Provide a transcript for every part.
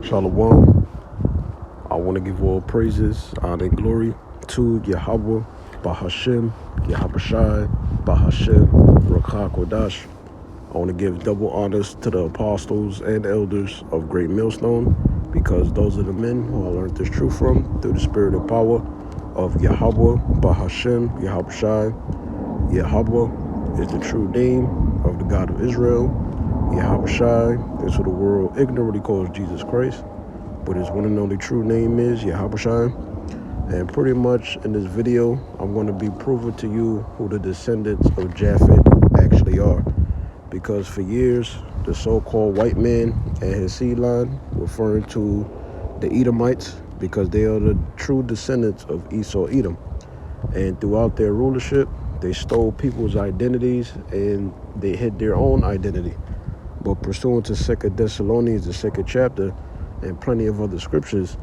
Shalom. I want to give all praises, honor, and glory to Yahweh, Bahashem, Yahabashai, Bahashem, Rakha Kodash. I want to give double honors to the apostles and elders of Great Millstone, because those are the men who I learned this truth from through the spirit and power of Yahweh, Bahashem, Yahabashai. Yahweh is the true name of the God of Israel. Yahabashai is who the world ignorantly calls Jesus Christ, but his one and only true name is Yahabashai. And pretty much in this video, I'm going to be proving to you who the descendants of Japheth actually are. Because for years, the so-called white man and his seed line, referring to the Edomites, because they are the true descendants of Esau Edom. And throughout their rulership, they stole people's identities and they hid their own identity. But pursuant to 2 Thessalonians, the 2nd chapter, and plenty of other scriptures,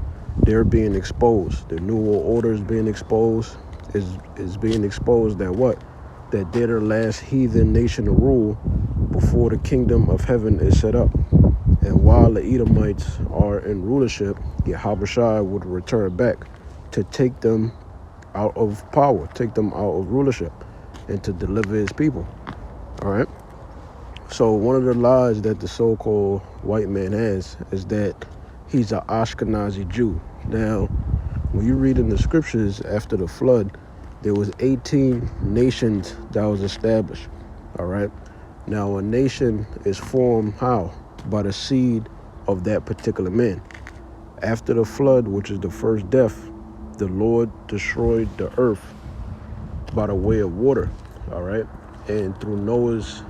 they're being exposed. The New World Order is being exposed. Is being exposed that what? That they're the last heathen nation to rule before the kingdom of heaven is set up. And while the Edomites are in rulership, Yahabashai would return back to take them out of power, take them out of rulership, and to deliver his people. All right? So one of the lies that the so-called white man has is that he's an Ashkenazi Jew. Now, when you read in the scriptures after the flood, there was 18 nations that was established. All right? Now, a nation is formed how? By the seed of that particular man. After the flood, which is the first death, the Lord destroyed the earth by the way of water. All right? And through Noah's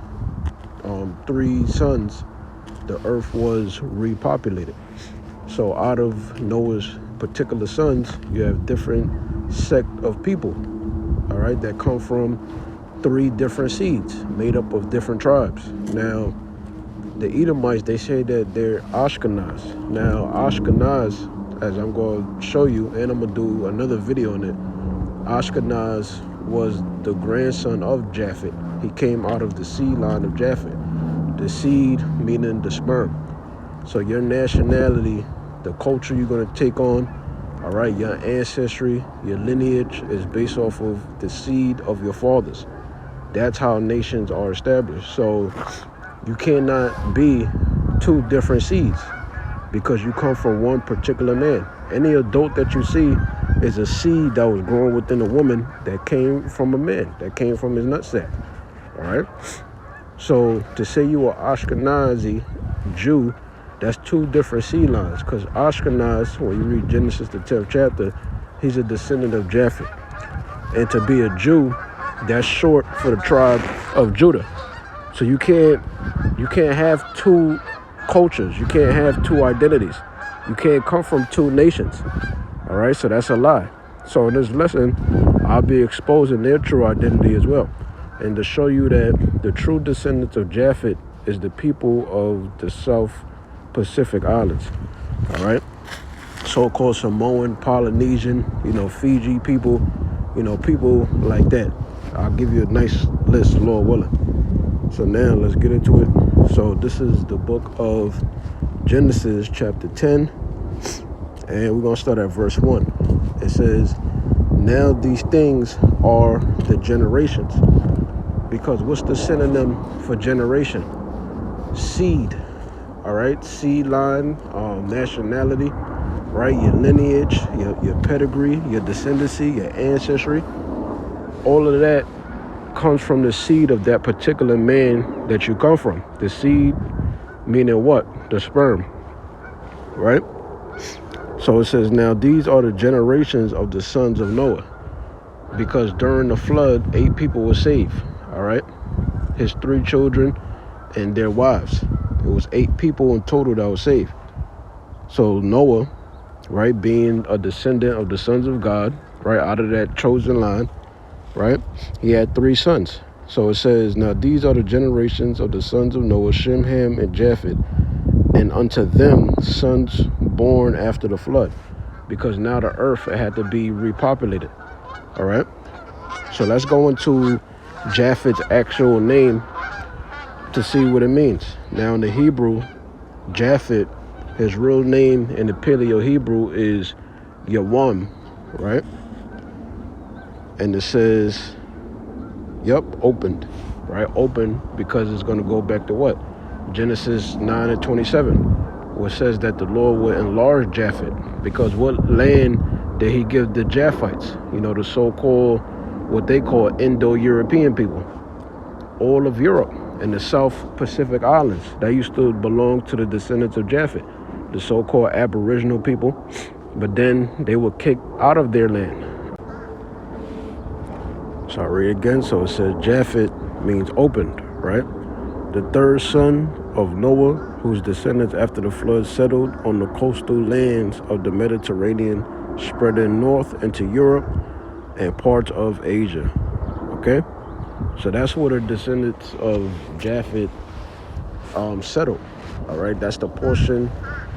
3 sons, the earth was repopulated. So out of Noah's particular sons, you have different sect of people, all right, that come from 3 different seeds made up of different tribes. Now, the Edomites, they say that they're Ashkenaz. Now, Ashkenaz, as I'm going to show you, and I'm going to do another video on it, Ashkenaz was the grandson of Japheth. He came out of the seed line of Japheth. The seed meaning the sperm. So your nationality, the culture you're going to take on, all right, your ancestry, your lineage is based off of the seed of your fathers. That's how nations are established. So you cannot be 2 different seeds because you come from one particular man. Any adult that you see is a seed that was grown within a woman that came from a man, that came from his nutsack. All right? So to say you are Ashkenazi Jew, that's 2 different seed lines, because Ashkenaz, when you read Genesis, the 10th chapter, he's a descendant of Japheth. And to be a Jew, that's short for the tribe of Judah. So you can't have 2 cultures. You can't have 2 identities. You can't come from 2 nations. All right, so that's a lie. So in this lesson, I'll be exposing their true identity as well. And to show you that the true descendants of Japheth is the people of the South Pacific Islands. All right, so-called Samoan, Polynesian, Fiji people, people like that. I'll give you a nice list, Lord willing. So now let's get into it. So this is the book of Genesis chapter 10, and we're going to start at verse 1. It says, now these things are the generations. Because what's the synonym for generation? Seed. All right, seed line, nationality, right? Your lineage, your pedigree, your descendancy, your ancestry. All of that comes from the seed of that particular man that you come from. The seed meaning what? The sperm, right? So it says, now these are the generations of the sons of Noah. Because during the flood, 8 people were saved, all right? His 3 children and their wives. It was 8 people in total that were saved. So Noah, right, being a descendant of the sons of God, right, out of that chosen line, right, he had 3 sons. So it says, now these are the generations of the sons of Noah, Shem, Ham, and Japheth, and unto them sons born after the flood, because now the earth had to be repopulated. All right, so let's go into Japheth's actual name to see what it means. Now in the Hebrew, Japheth His real name in the Paleo Hebrew is YAWAM, right? And it says, yep, opened, right? Open because it's going to go back to what? Genesis 9:27, which says that the Lord will enlarge Japheth. Because what land did he give the Japhethites? You know, the so-called, what they call Indo-European people. All of Europe and the South Pacific Islands. That used to belong to the descendants of Japheth, the so-called Aboriginal people. But then they were kicked out of their land. So I read again. So it says Japheth means opened, right? The third son of Noah, whose descendants after the flood settled on the coastal lands of the Mediterranean, spreading north into Europe and parts of Asia. Okay? So that's where the descendants of Japheth settled. All right? That's the portion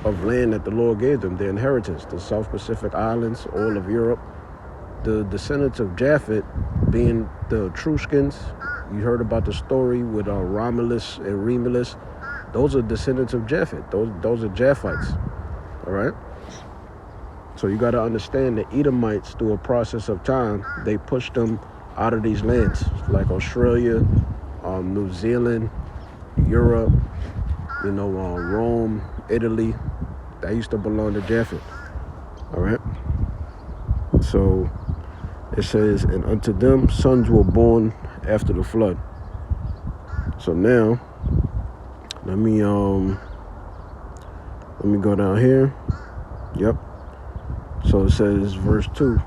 of land that the Lord gave them, their inheritance, the South Pacific Islands, all of Europe. The descendants of Japheth being the Etruscans. You heard about the story with Romulus and Remus. Those are descendants of Japheth. Those are Japhethites. All right? So you got to understand the Edomites, through a process of time, they pushed them out of these lands, like Australia, New Zealand, Europe, you know, Rome, Italy. That used to belong to Japheth. All right? So it says, and unto them sons were born after the flood. So now, let me go down here. Yep. So it says, verse 2.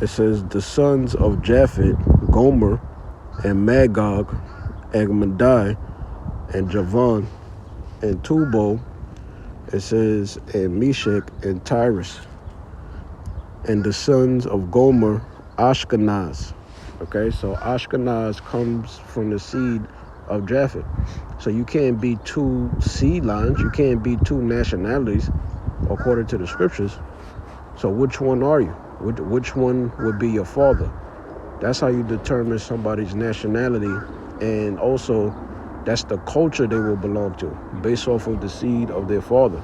It says, the sons of Japheth, Gomer, and Magog, and Madai, and Javan, and Tubal. It says, and Meshach, and Tyrus. And the sons of Gomer, Ashkenaz. Okay, so Ashkenaz comes from the seed of Japheth. So you can't be two seed lines. You can't be two nationalities according to the scriptures. So which one are you? Which one would be your father? That's how you determine somebody's nationality. And also, that's the culture they will belong to, based off of the seed of their father.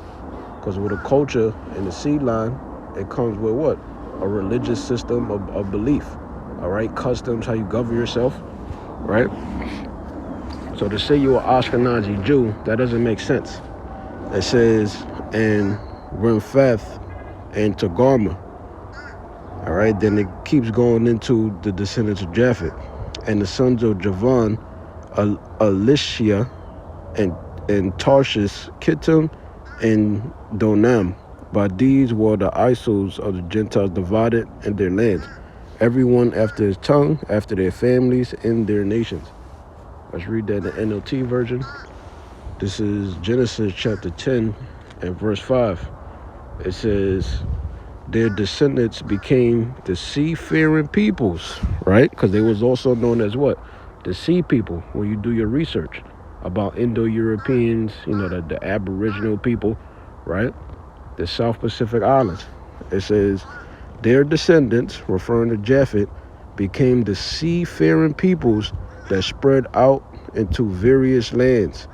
Because with a culture and the seed line, it comes with what? A religious system of belief. All right, customs, how you govern yourself, right? So to say you're an Ashkenazi Jew, that doesn't make sense. It says, and Japheth and Togarmah. All right, then it keeps going into the descendants of Japheth. And the sons of Javan, Elishia, and Tarshish, Kittim, and Donam. By these were the Isos of the Gentiles divided in their lands, everyone after his tongue, after their families, in their nations. Let's read that in the NLT version. This is Genesis chapter 10 and verse 5. It says, their descendants became the sea-faring peoples, right? Because they was also known as what? The sea people, when you do your research about Indo-Europeans, you know, the Aboriginal people, right? The South Pacific Islands. It says, their descendants, referring to Japheth, became the sea-faring peoples that spread out into various lands,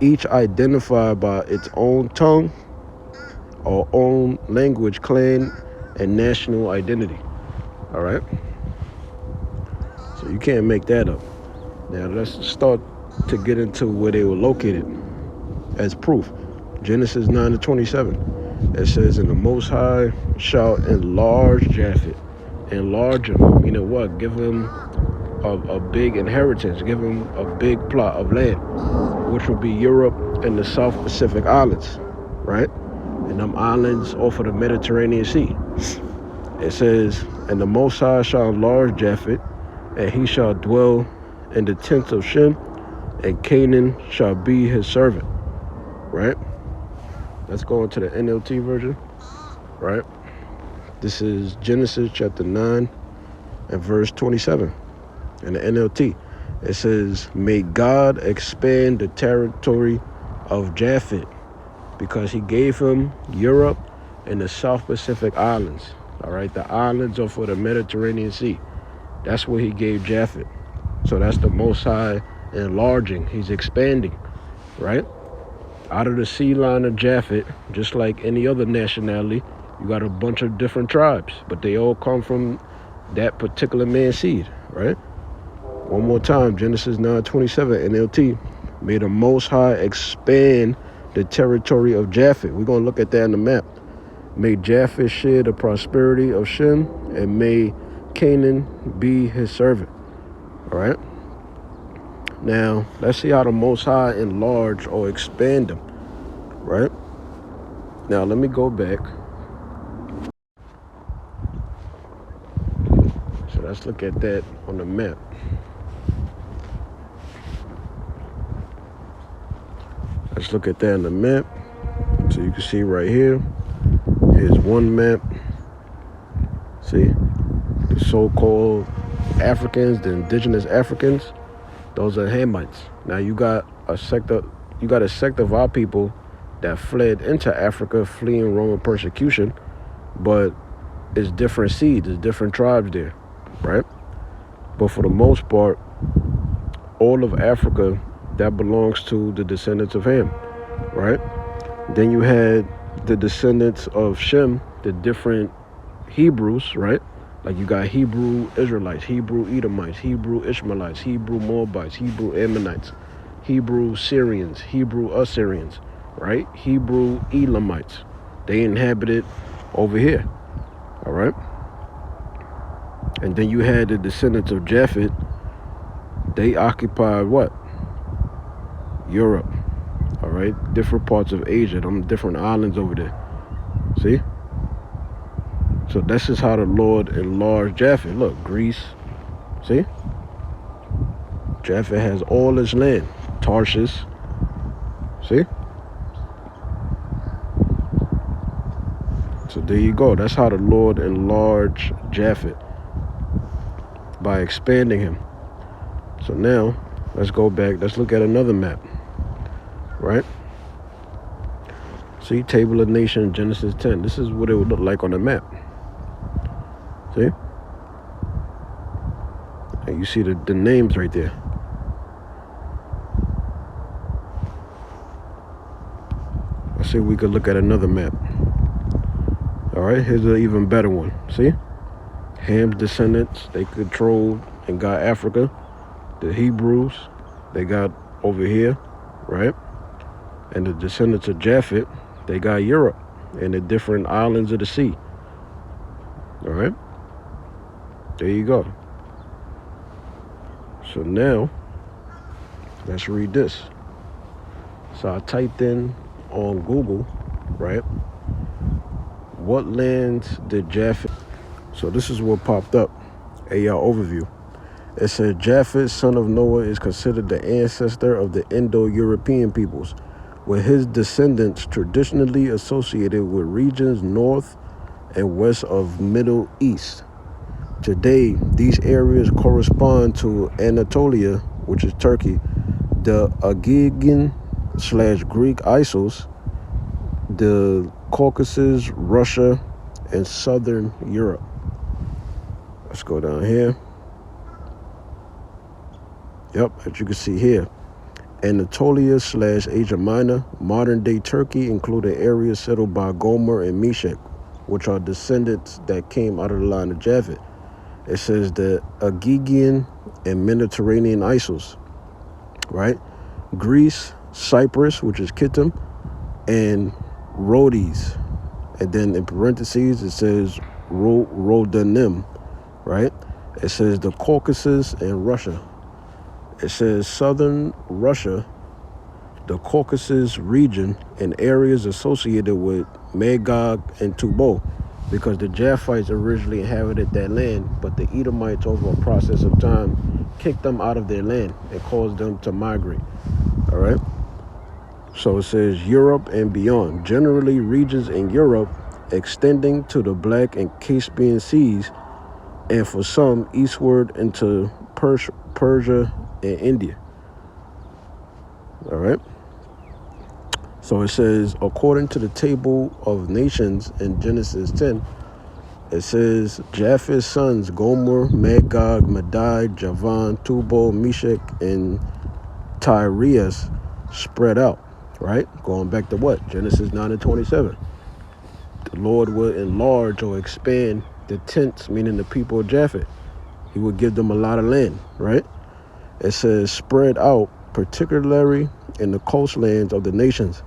each identified by its own tongue or own language, clan, and national identity. All right? So you can't make that up. Now let's start to get into where they were located as proof. Genesis 9:27. It says, and the Most High shall enlarge Japheth. Enlarge him. Meaning what? Give him a big inheritance. Give him a big plot of land, which will be Europe and the South Pacific Islands, right? And them islands off of the Mediterranean Sea. It says, and the Most High shall enlarge Japheth, and he shall dwell in the tents of Shem, and Canaan shall be his servant, right? Let's go into the NLT version, right? This is Genesis chapter 9 and verse 27. In the NLT, it says, may God expand the territory of Japheth, because he gave him Europe and the South Pacific Islands. All right, the islands are for the Mediterranean Sea. That's where he gave Japheth. So that's the Most High enlarging. He's expanding, right? Out of the seed line of Japheth, just like any other nationality, you got a bunch of different tribes, but they all come from that particular man's seed, right? One more time, Genesis 9:27 NLT. May the Most High expand the territory of Japheth. We're going to look at that in the map. May Japheth share the prosperity of Shem, and may Canaan be his servant. All right? Now, let's see how the Most High enlarge or expand them. Right? Now, let me go back. So let's look at that on the map. Let's look at that on the map. So you can see right here. Here's one map. See? The so-called Africans, the indigenous Africans, those are Hamites. Now you got a sect of our people that fled into Africa, fleeing Roman persecution, but it's different seeds, it's different tribes there, right? But for the most part, all of Africa, that belongs to the descendants of Ham, right? Then you had the descendants of Shem, the different Hebrews, right? Like you got Hebrew Israelites, Hebrew Edomites, Hebrew Ishmaelites, Hebrew Moabites, Hebrew Ammonites, Hebrew Syrians, Hebrew Assyrians, right? Hebrew Elamites. They inhabited over here, all right? And then you had the descendants of Japheth. They occupied what? Europe, all right? Different parts of Asia, them different islands over there. See? So this is how the Lord enlarged Japheth. Look, Greece, see? Japheth has all this land. Tarshish, see? So there you go. That's how the Lord enlarged Japheth, by expanding him. So now, let's go back. Let's look at another map, right? See, Table of Nations, Genesis 10. This is what it would look like on the map. See? And you see the names right there. Let's see if we could look at another map. All right, here's an even better one. See? Ham's descendants, they controlled and got Africa. The Hebrews, they got over here, right? And the descendants of Japheth, they got Europe and the different islands of the sea. All right? There you go. So now, let's read this. So I typed in on Google, right? What lands did Japheth? So this is what popped up. Overview. It said Japheth, son of Noah, is considered the ancestor of the Indo-European peoples, with his descendants traditionally associated with regions north and west of Middle East. Today, these areas correspond to Anatolia, which is Turkey, the Aegean/Greek Isles, the Caucasus, Russia, and Southern Europe. Let's go down here. Yep, as you can see here, Anatolia/Asia Minor, modern-day Turkey, including areas settled by Gomer and Meshech, which are descendants that came out of the line of Japheth. It says the Aegean and Mediterranean Isles, right? Greece, Cyprus, which is Kittim, and Rhodes. And then in parentheses, it says Rhodanim, right? It says the Caucasus and Russia. It says southern Russia, the Caucasus region, and areas associated with Magog and Tubal, because the Japhethites originally inhabited that land, but the Edomites, over a process of time, kicked them out of their land and caused them to migrate. All right? So it says Europe and beyond. Generally, regions in Europe extending to the Black and Caspian Seas, and for some, eastward into Persia and India. All right? So it says, according to the Table of Nations in Genesis 10, it says Japheth's sons, Gomer, Magog, Madai, Javan, Tubal, Meshech, and Tyreus spread out, right? Going back to what? Genesis 9:27. The Lord would enlarge or expand the tents, meaning the people of Japheth. He would give them a lot of land, right? It says spread out, particularly in the coastlands of the nations.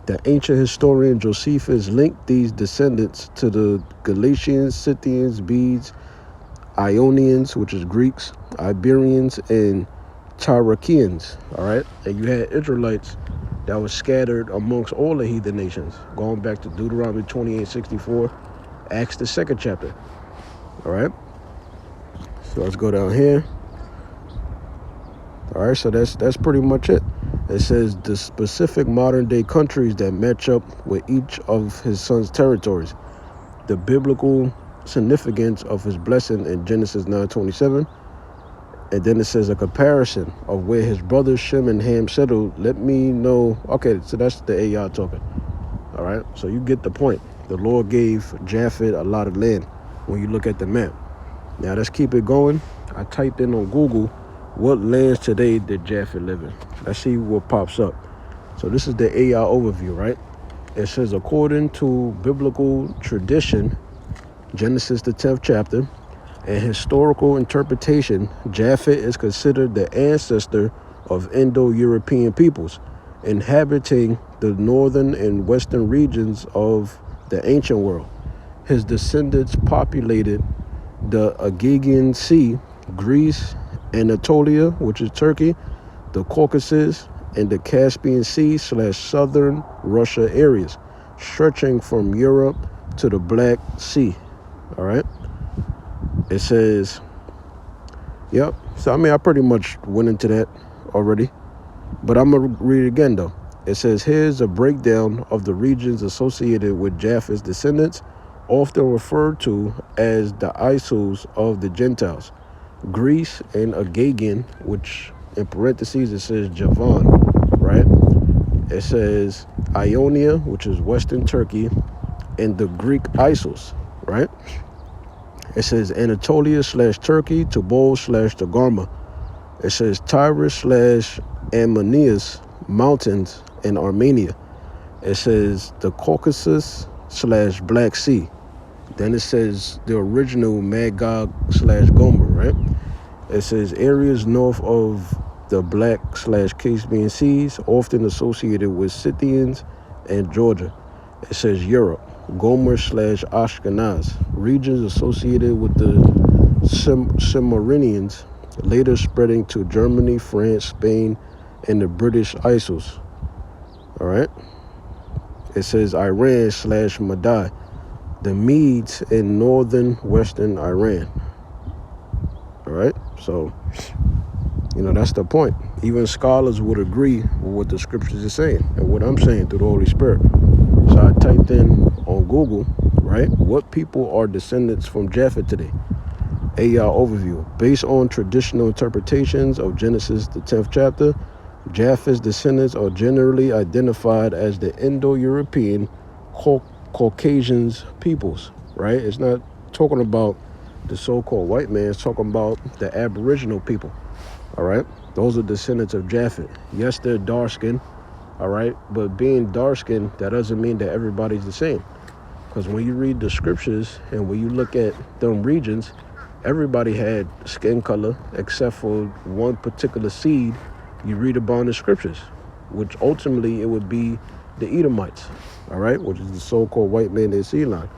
The ancient historian Josephus linked these descendants to the Galatians, Scythians, Bedes, Ionians, which is Greeks, Iberians, and Tyrakians, all right? And you had Israelites that were scattered amongst all the heathen nations, going back to Deuteronomy 28:64, Acts the 2nd chapter, all right? So let's go down here. All right, so that's pretty much it. It says the specific modern-day countries that match up with each of his son's territories. The biblical significance of his blessing in Genesis 9:27. And then it says a comparison of where his brothers Shem and Ham settled. Let me know. Okay, so that's the AI talking. All right, so you get the point. The Lord gave Japheth a lot of land when you look at the map. Now let's keep it going. I typed in on Google, what lands today did Japheth live in? Let's see what pops up. So this is the AI overview, right? It says according to biblical tradition, Genesis the 10th chapter, and historical interpretation, Japheth is considered the ancestor of Indo-European peoples, inhabiting the northern and western regions of the ancient world. His descendants populated the Aegean Sea, Greece, Anatolia, which is Turkey, the Caucasus, and the Caspian Sea / southern Russia areas, stretching from Europe to the Black Sea. All right. It says, yep. So, I mean, I pretty much went into that already, but I'm going to read it again, though. It says, here's a breakdown of the regions associated with Japheth's descendants, often referred to as the Isos of the Gentiles. Greece and Aegean, which in parentheses it says Javan, right? It says Ionia, which is Western Turkey, and the Greek Isos, right? It says Anatolia / Turkey, Tobol / Togarmah. It says Tyrus / Ammonius Mountains in Armenia. It says the Caucasus / Black Sea. Then it says the original Magog / Gomer, right? It says areas north of the Black / Caspian Seas, often associated with Scythians and Georgia. It says Europe, Gomer / Ashkenaz, regions associated with the Cimmerians, later spreading to Germany, France, Spain, and the British Isles. All right. It says Iran / Madai, the Medes in northern western Iran. All right. So, you know, that's the point. Even scholars would agree with what the scriptures are saying and what I'm saying through the Holy Spirit. So I typed in on Google, right, what people are descendants from Japheth today? AI overview. Based on traditional interpretations of Genesis, the 10th chapter, Japheth's descendants are generally identified as the Indo-European Caucasians peoples, right? It's not talking about the so-called white man. It's talking about the Aboriginal people, all right? Those are descendants of Japheth. Yes, they're dark-skinned, all right? But being dark-skinned, that doesn't mean that everybody's the same. Because when you read the scriptures and when you look at them regions, everybody had skin color except for one particular seed you read about in the scriptures, which ultimately it would be the Edomites, all right, which is the so-called white man in Zebulon.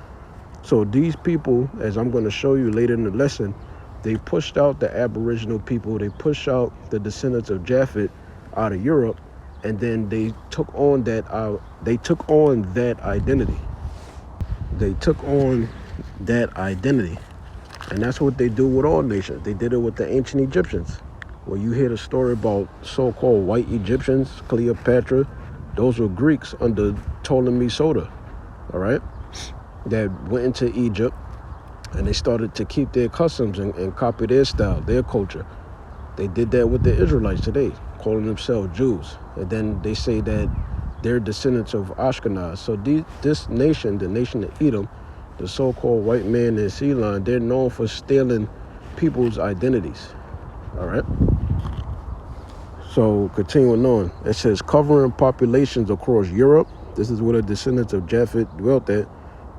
So these people, as I'm going to show you later in the lesson, they pushed out the Aboriginal people, they pushed out the descendants of Japheth out of Europe, and then they took on that identity. They took on that identity. And that's what they do with all nations. They did it with the ancient Egyptians. When you hear the story about so-called white Egyptians, Cleopatra, those were Greeks under Ptolemy Soter, all right, that went into Egypt and they started to keep their customs and copy their style, their culture. They did that with the Israelites today, calling themselves Jews. And then they say that they're descendants of Ashkenazi. So this nation, the nation of Edom, the so-called white man in Zebulon, they're known for stealing people's identities, all right? So continuing on, it says covering populations across Europe. This is where the descendants of Japheth dwelt at,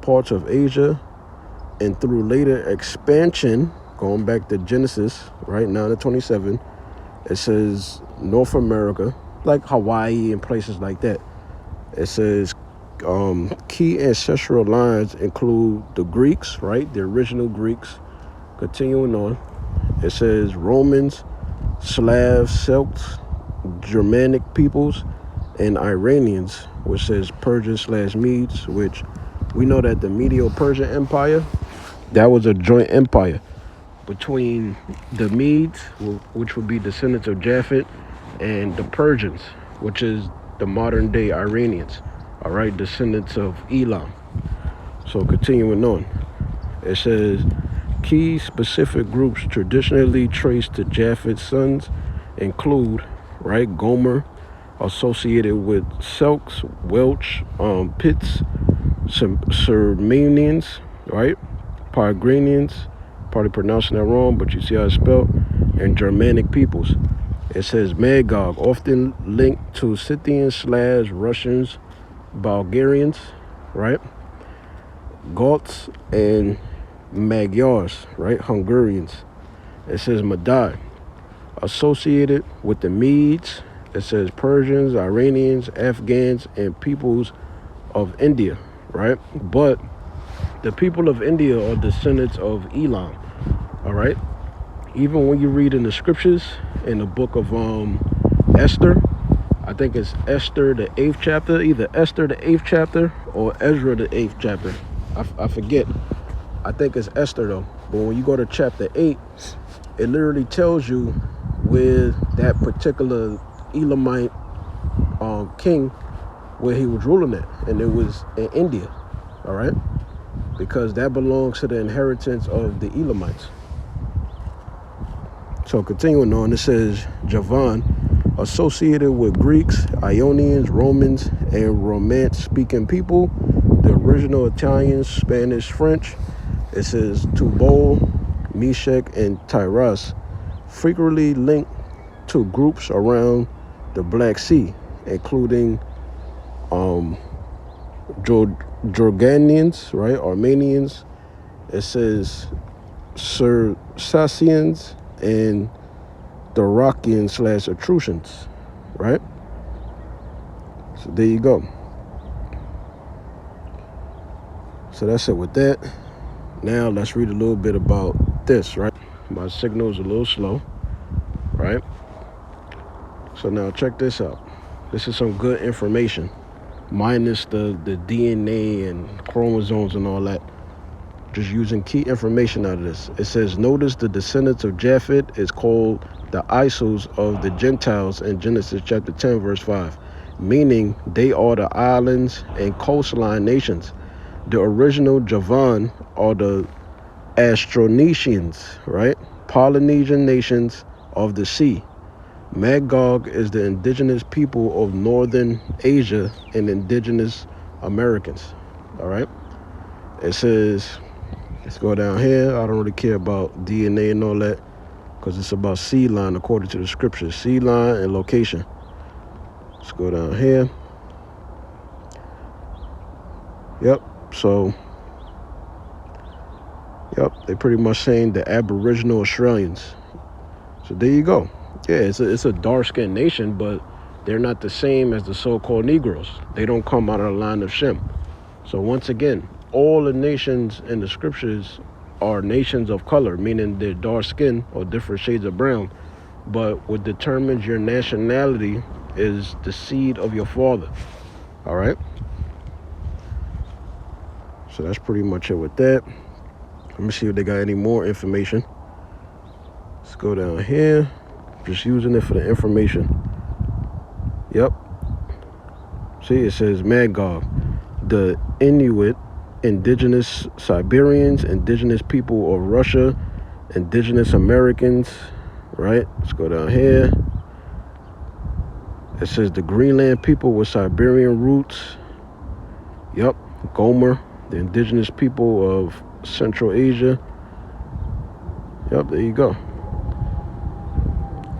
parts of Asia, and through later expansion, going back to Genesis, right, 9-27, it says North America, like Hawaii and places like that. It says key ancestral lines include the Greeks, right, the original Greeks. Continuing on, it says Romans, Slavs, Celts, Germanic peoples, and Iranians, which says Persian/Medes, which we know that the Medo-Persian Empire, that was a joint empire between the Medes, which would be descendants of Japheth, and the Persians, which is the modern day Iranians, all right, descendants of Elam. So continuing on, it says key specific groups traditionally traced to Japheth's sons include, right, Gomer, associated with Selks, Welsh, Pits, Sermanians, right, Pygranians, probably pronouncing that wrong, but you see how it's spelled, and Germanic peoples. It says Magog, often linked to Scythians, Slavs, Russians, Bulgarians, right, Goths, and Magyars, right, Hungarians. It says Madai, associated with the Medes. It says Persians, Iranians, Afghans, and peoples of India, right? But the people of India are descendants of Elam, all right? Even when you read in the scriptures, in the book of Esther, I think it's Esther, the 8th chapter, either Esther, the 8th chapter, or Ezra, the 8th chapter. I forget. I think it's Esther, though. But when you go to chapter 8, it literally tells you where that particular Elamite king, where he was ruling at, and it was in India, all right, because that belongs to the inheritance of the Elamites. So continuing on, it says Javan, associated with Greeks, Ionians, Romans, and Romance-speaking people, the original Italians, Spanish, French. It says Tubal, Meshach, and Tyras, frequently linked to groups around the Black Sea, including Jordanians, right, Armenians. It says Circassians and Thracians/Etruscans, right? So there you go. So that's it with that. Now let's read a little bit about this, right? My signal's a little slow, right? So now check this out. This is some good information, minus the DNA and chromosomes and all that. Just using key information out of this. It says, notice the descendants of Japheth is called the Isos of the Gentiles in Genesis chapter 10, verse 5, meaning they are the islands and coastline nations. The original Javan are the Austronesians, right? Polynesian nations of the sea. Magog is the indigenous people of northern Asia and indigenous Americans, all right? It says, let's go down here. I don't really care about DNA and all that because it's about seed line according to the scriptures. Seed line and location. Let's go down here. Yep. So, yep, they're pretty much saying the Aboriginal Australians. So there you go. Yeah, it's a dark-skinned nation, but they're not the same as the so-called Negroes. They don't come out of the line of Shem. So once again, all the nations in the scriptures are nations of color, meaning they're dark skin or different shades of brown. But what determines your nationality is the seed of your father. All right? So that's pretty much it with that. Let me see if they got any more information. Let's go down here. Just using it for the information. Yep. See, it says Magog, the Inuit, indigenous Siberians, indigenous people of Russia, indigenous Americans, right? Let's go down here. It says the Greenland people with Siberian roots. Yep. Gomer, the indigenous people of Central Asia. Yep, there you go.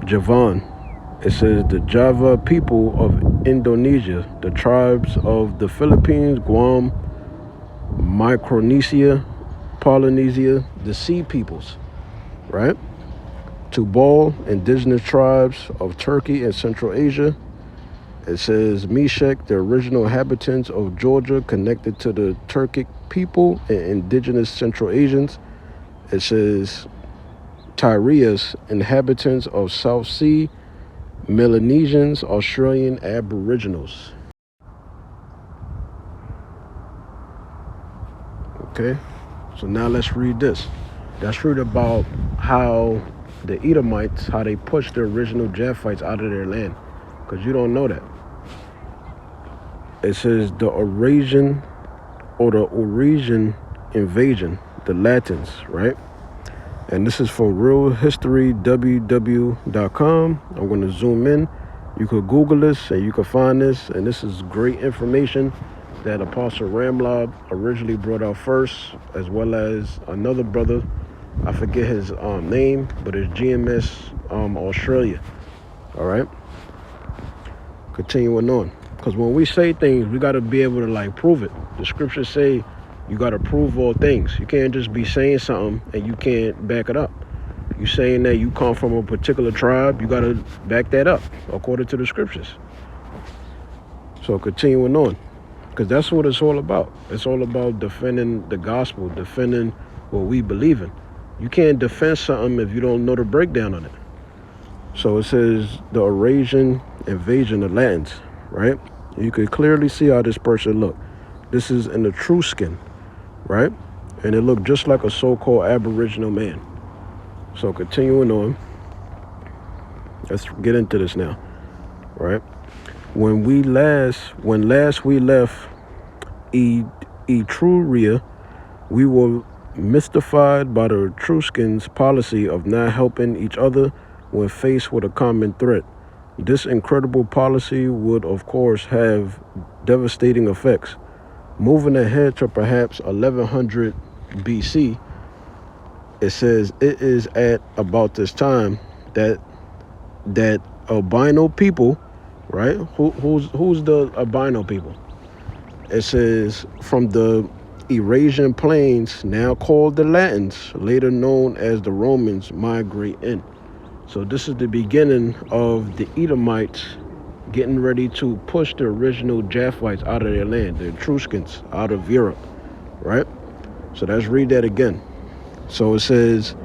Javan, It says the Java people of Indonesia, the tribes of the Philippines, Guam, Micronesia, Polynesia, the Sea peoples, right? Tubal, indigenous tribes of Turkey and Central Asia. It says Meshech, the original inhabitants of Georgia connected to the Turkic people and indigenous Central Asians. It says Tyrias, inhabitants of South Sea, Melanesians, Australian Aboriginals. Okay, so now let's read this. Let's read about how the Edomites, how they pushed the original Japhethites out of their land, because you don't know that. It says the Eurasian invasion, the Latins, right? And this is from realhistoryww.com. I'm going to zoom in. You could Google this and you can find this. And this is great information that Apostle Ramlob originally brought out first, as well as another brother. I forget his name, but it's GMS Australia. All right. Continuing on. Because when we say things, we got to be able to like prove it. The scriptures say you got to prove all things. You can't just be saying something and you can't back it up. You saying that you come from a particular tribe, you got to back that up according to the scriptures. So continuing on, because that's what it's all about. It's all about defending the gospel, defending what we believe in. You can't defend something if you don't know the breakdown on it. So it says the Eurasian invasion of Latins, right? You could clearly see how this person looked. This is in the true skin, right? And it looked just like a so-called Aboriginal man. So continuing on, let's get into this now, right? When last we left Etruria, we were mystified by the Etruscans' policy of not helping each other when faced with a common threat. This incredible policy would, of course, have devastating effects. Moving ahead to perhaps 1100 BC, it says it is at about this time that albino people, right? Who's the albino people? It says from the Eurasian plains, now called the Latins, later known as the Romans, migrate in. So this is the beginning of the Edomites getting ready to push the original Japhethites out of their land, the Etruscans, out of Europe, right? So let's read that again. So it says,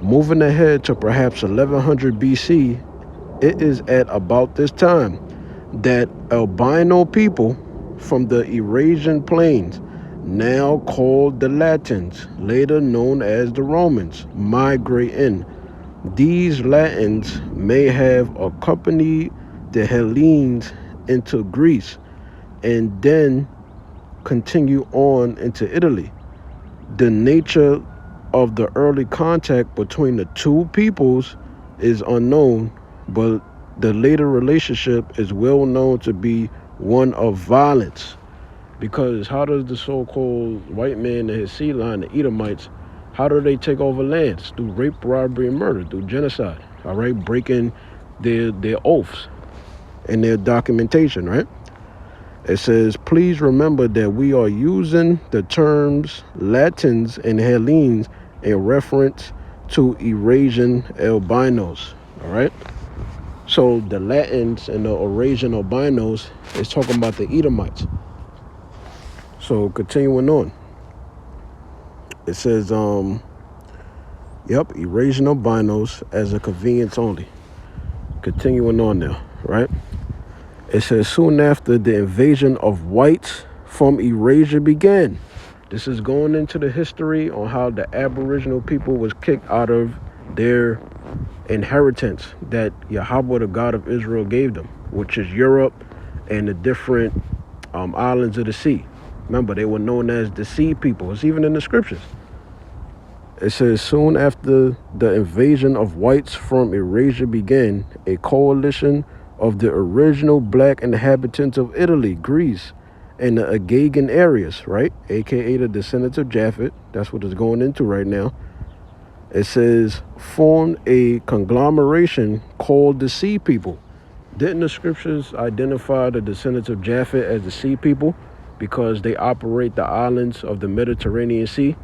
moving ahead to perhaps 1100 BC, it is at about this time that albino people from the Eurasian plains, now called the Latins, later known as the Romans, migrate in. These Latins may have accompanied the Hellenes into Greece and then continue on into Italy. The nature of the early contact between the two peoples is unknown, but the later relationship is well known to be one of violence. Because how does the so-called white man and his sea line, the Edomites, how do they take over lands? Through rape, robbery, and murder, through genocide, all right? Breaking their oaths and their documentation, right? It says, please remember that we are using the terms Latins and Hellenes in reference to Eurasian albinos, all right? So the Latins and the Eurasian albinos is talking about the Edomites. So continuing on, it says, Eurasian albinos as a convenience only. Continuing on now, right? It says, soon after the invasion of whites from Eurasia began. This is going into the history on how the Aboriginal people was kicked out of their inheritance that Yahweh, the God of Israel, gave them, which is Europe and the different islands of the sea. Remember, they were known as the Sea people. It's even in the scriptures. It says, soon after the invasion of whites from Eurasia began, a coalition of the original black inhabitants of Italy, Greece, and the Agagan areas, right? AKA the descendants of Japheth. That's what it's going into right now. It says, formed a conglomeration called the Sea People. Didn't the scriptures identify the descendants of Japheth as the Sea People because they operate the islands of the Mediterranean Sea?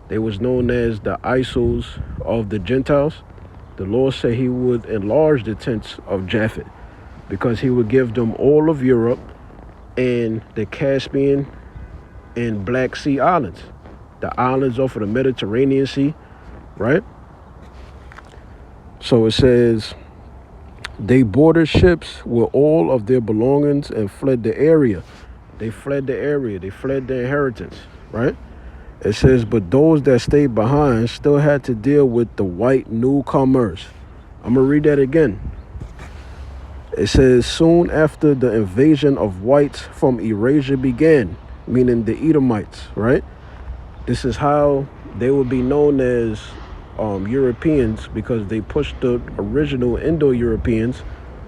They was known as the Isles of the Gentiles. The Lord said he would enlarge the tents of Japheth because he would give them all of Europe and the Caspian and Black Sea islands. The islands off of the Mediterranean Sea, right? So it says, they boarded ships with all of their belongings and fled the area. They fled the area. They fled their inheritance, right? It says, but those that stayed behind still had to deal with the white newcomers. I'm going to read that again. It says, soon after the invasion of whites from Eurasia began, meaning the Edomites, right? This is how they would be known as Europeans, because they pushed the original Indo-Europeans,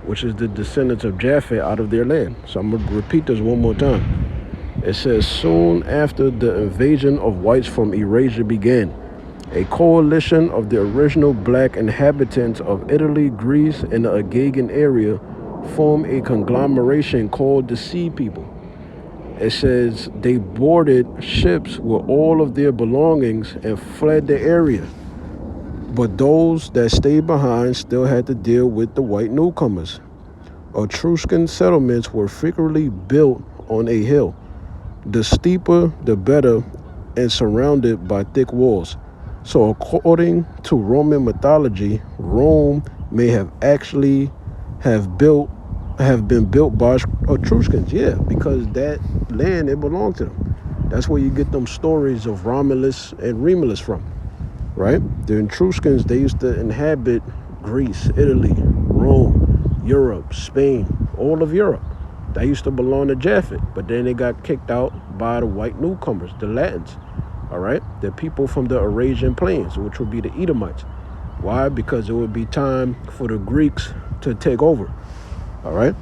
which is the descendants of Japheth, out of their land. So I'm going to repeat this one more time. It says, soon after the invasion of whites from Eurasia began, a coalition of the original black inhabitants of Italy, Greece, and the Aegean area formed a conglomeration called the Sea People. It says they boarded ships with all of their belongings and fled the area. But those that stayed behind still had to deal with the white newcomers. Etruscan settlements were frequently built on a hill. The steeper, the better, and surrounded by thick walls. So according to Roman mythology, Rome may have actually have been built by Etruscans. Yeah, because that land, it belonged to them. That's where you get them stories of Romulus and Remus from, right? The Etruscans, they used to inhabit Greece, Italy, Rome, Europe, Spain, all of Europe. That used to belong to Japheth, but then they got kicked out by the white newcomers, the Latins, all right? The people from the Eurasian plains, which would be the Edomites. Why? Because it would be time for the Greeks to take over, all right?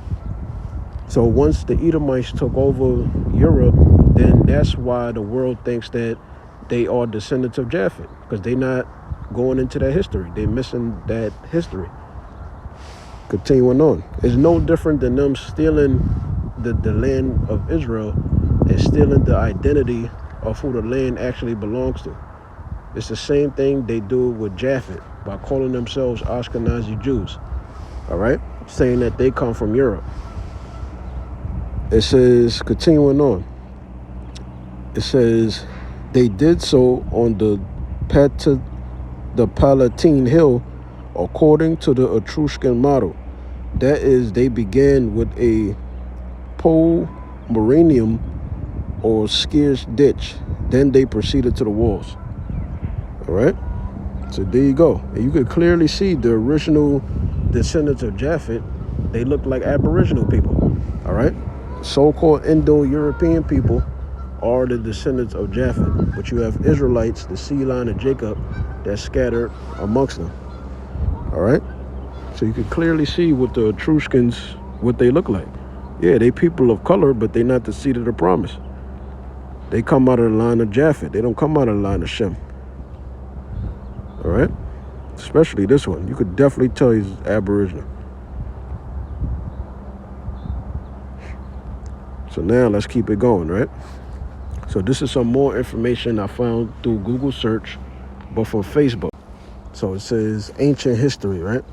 So once the Edomites took over Europe, then that's why the world thinks that they are descendants of Japheth, because they're not going into that history. They're missing that history. Continuing on, it's no different than them stealing the land of Israel and stealing the identity of who the land actually belongs to. It's the same thing they do with Japheth by calling themselves Ashkenazi Jews, all right, saying that they come from Europe. It says, continuing on, it says they did so on the Palatine Hill according to the Etruscan model. That is, they began with a pomerium or scarce ditch. Then they proceeded to the walls. All right? So there you go. And you could clearly see the original descendants of Japheth. They look like Aboriginal people. All right? So-called Indo-European people are the descendants of Japheth. But you have Israelites, the seed line of Jacob, that's scattered amongst them. All right? So you can clearly see what the Etruscans, what they look like. Yeah, they people of color, but they're not the seed of the promise. They come out of the line of Japheth. They don't come out of the line of Shem. All right? Especially this one. You could definitely tell he's Aboriginal. So now let's keep it going, right? So this is some more information I found through Google search, but from Facebook. So it says ancient history, right?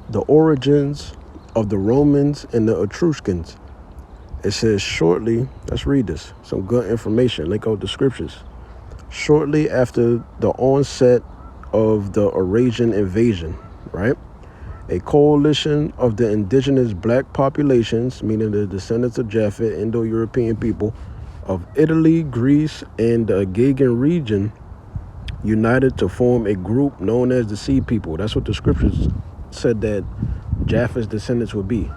The origins of the Romans and the Etruscans. It says shortly, let's read this, some good information, link out the scriptures. Shortly after the onset of the Eurasian invasion, right? A coalition of the indigenous black populations, meaning the descendants of Japheth, Indo-European people, of Italy, Greece, and the Aegean region, united to form a group known as the Sea People. That's what the scriptures said that Japheth's descendants would be,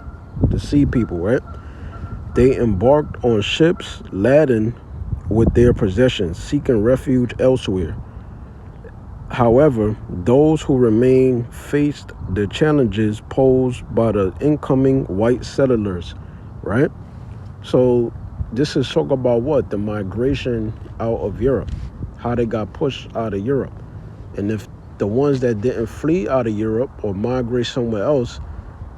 the Sea People, right? They embarked on ships laden with their possessions, seeking refuge elsewhere. However, those who remained faced the challenges posed by the incoming white settlers, right? So this is talk about what? The migration out of Europe, how they got pushed out of Europe. And if the ones that didn't flee out of Europe or migrate somewhere else,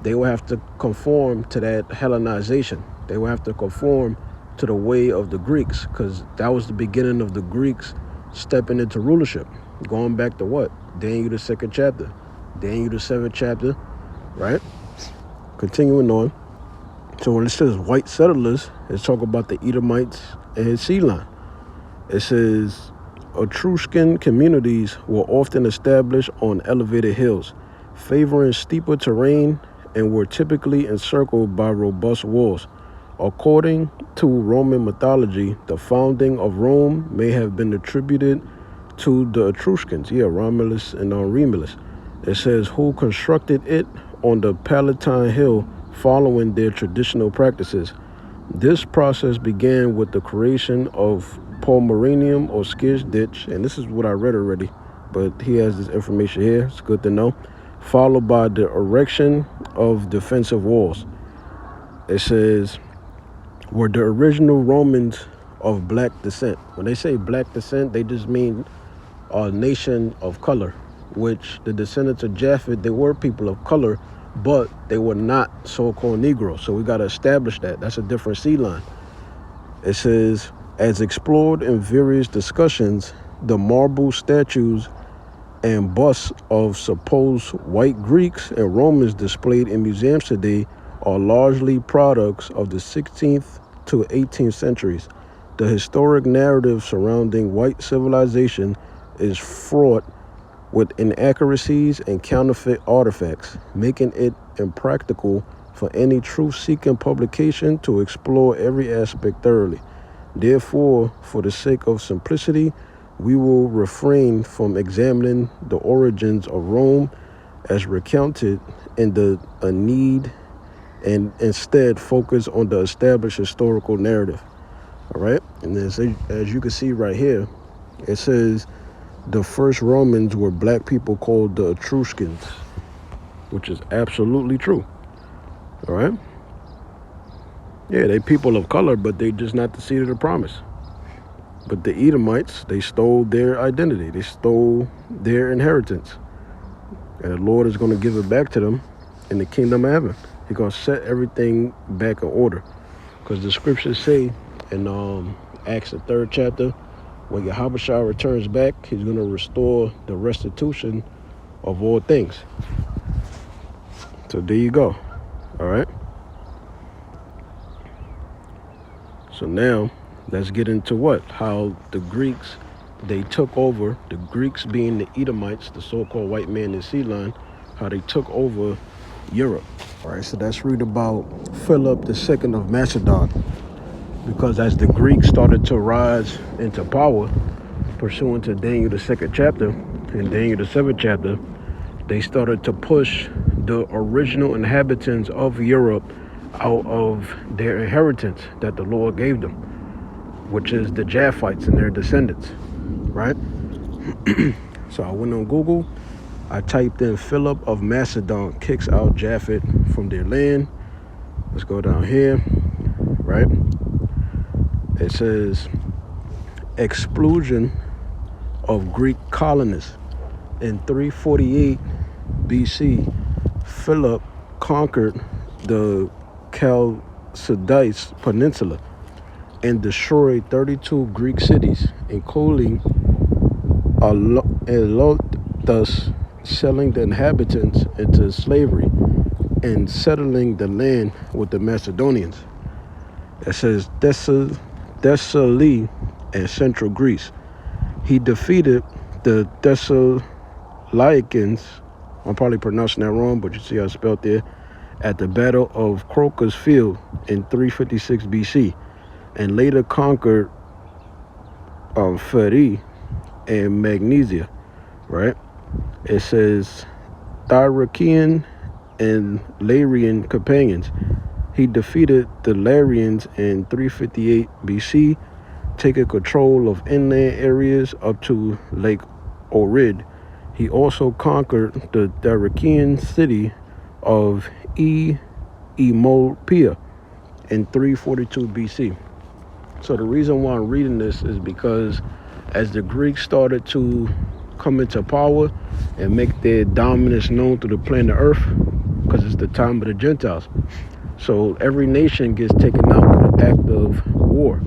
they will have to conform to that Hellenization. They will have to conform to the way of the Greeks, because that was the beginning of the Greeks stepping into rulership. Going back to what? Daniel the 2nd chapter, Daniel the 7th chapter, right? Continuing on. So when it says white settlers, it's talking about the Edomites and Ceylon. It says Etruscan communities were often established on elevated hills, favoring steeper terrain, and were typically encircled by robust walls. According to Roman mythology, the founding of Rome may have been attributed to the Etruscans, Romulus and Remus. It says, who constructed it on the Palatine Hill following their traditional practices. This process began with the creation of Pomeranium or Skish Ditch, and this is what I read already, but he has this information here, it's good to know, followed by the erection of defensive walls. It says, were the original Romans of black descent. When they say black descent, they just mean a nation of color, which the descendants of Japheth, they were people of color, but they were not so-called Negroes. So we got to establish that. That's a different sea line. It says, as explored in various discussions, the marble statues and busts of supposed white Greeks and Romans displayed in museums today are largely products of the 16th to 18th centuries. The historic narrative surrounding white civilization is fraught with inaccuracies and counterfeit artifacts, making it impractical for any truth-seeking publication to explore every aspect thoroughly. Therefore, for the sake of simplicity, we will refrain from examining the origins of Rome as recounted in the Aeneid, and instead focus on the established historical narrative. All right, and then as you can see right here, it says the first Romans were black people called the Etruscans, which is absolutely true. All right, yeah, they people of color, but they just not the seed of the promise. But the Edomites, they stole their identity, they stole their inheritance, and the Lord is going to give it back to them in the kingdom of heaven. He's going to set everything back in order, because the scriptures say in Acts the 3rd chapter, when Yahushua returns back, he's going to restore the restitution of all things. So there you go. All right. So now let's get into how the Greeks, they took over, the Greeks being the Edomites, the so-called white man in Ceylon, how they took over Europe. All right, so let's read about Philip II of Macedon, because as the Greeks started to rise into power, pursuant to Daniel the 2nd chapter and Daniel the 7th chapter, they started to push the original inhabitants of Europe out of their inheritance that the Lord gave them, which is the Japhethites and their descendants, right? So I went on Google, I typed in Philip of Macedon kicks out Japheth from their land. Let's go down here, right? It says expulsion of Greek colonists. In 348 BC, Philip conquered the Chalcidice Peninsula and destroyed 32 Greek cities, including thus selling the inhabitants into slavery and settling the land with the Macedonians. It says Thessaly and central Greece. He defeated the Thessalonians, I'm probably pronouncing that wrong, but you see how it's spelled there, at the Battle of Crocus Field in 356 BC, and later conquered Pherae and Magnesia, right? It says Thracian and Larian companions. He defeated the Larians in 358 BC, taking control of inland areas up to Lake Ohrid. He also conquered the Thracian city of Emopia in 342 BC. So the reason why I'm reading this is because as the Greeks started to come into power and make their dominance known through the planet Earth, because it's the time of the Gentiles. So every nation gets taken out with an act of war.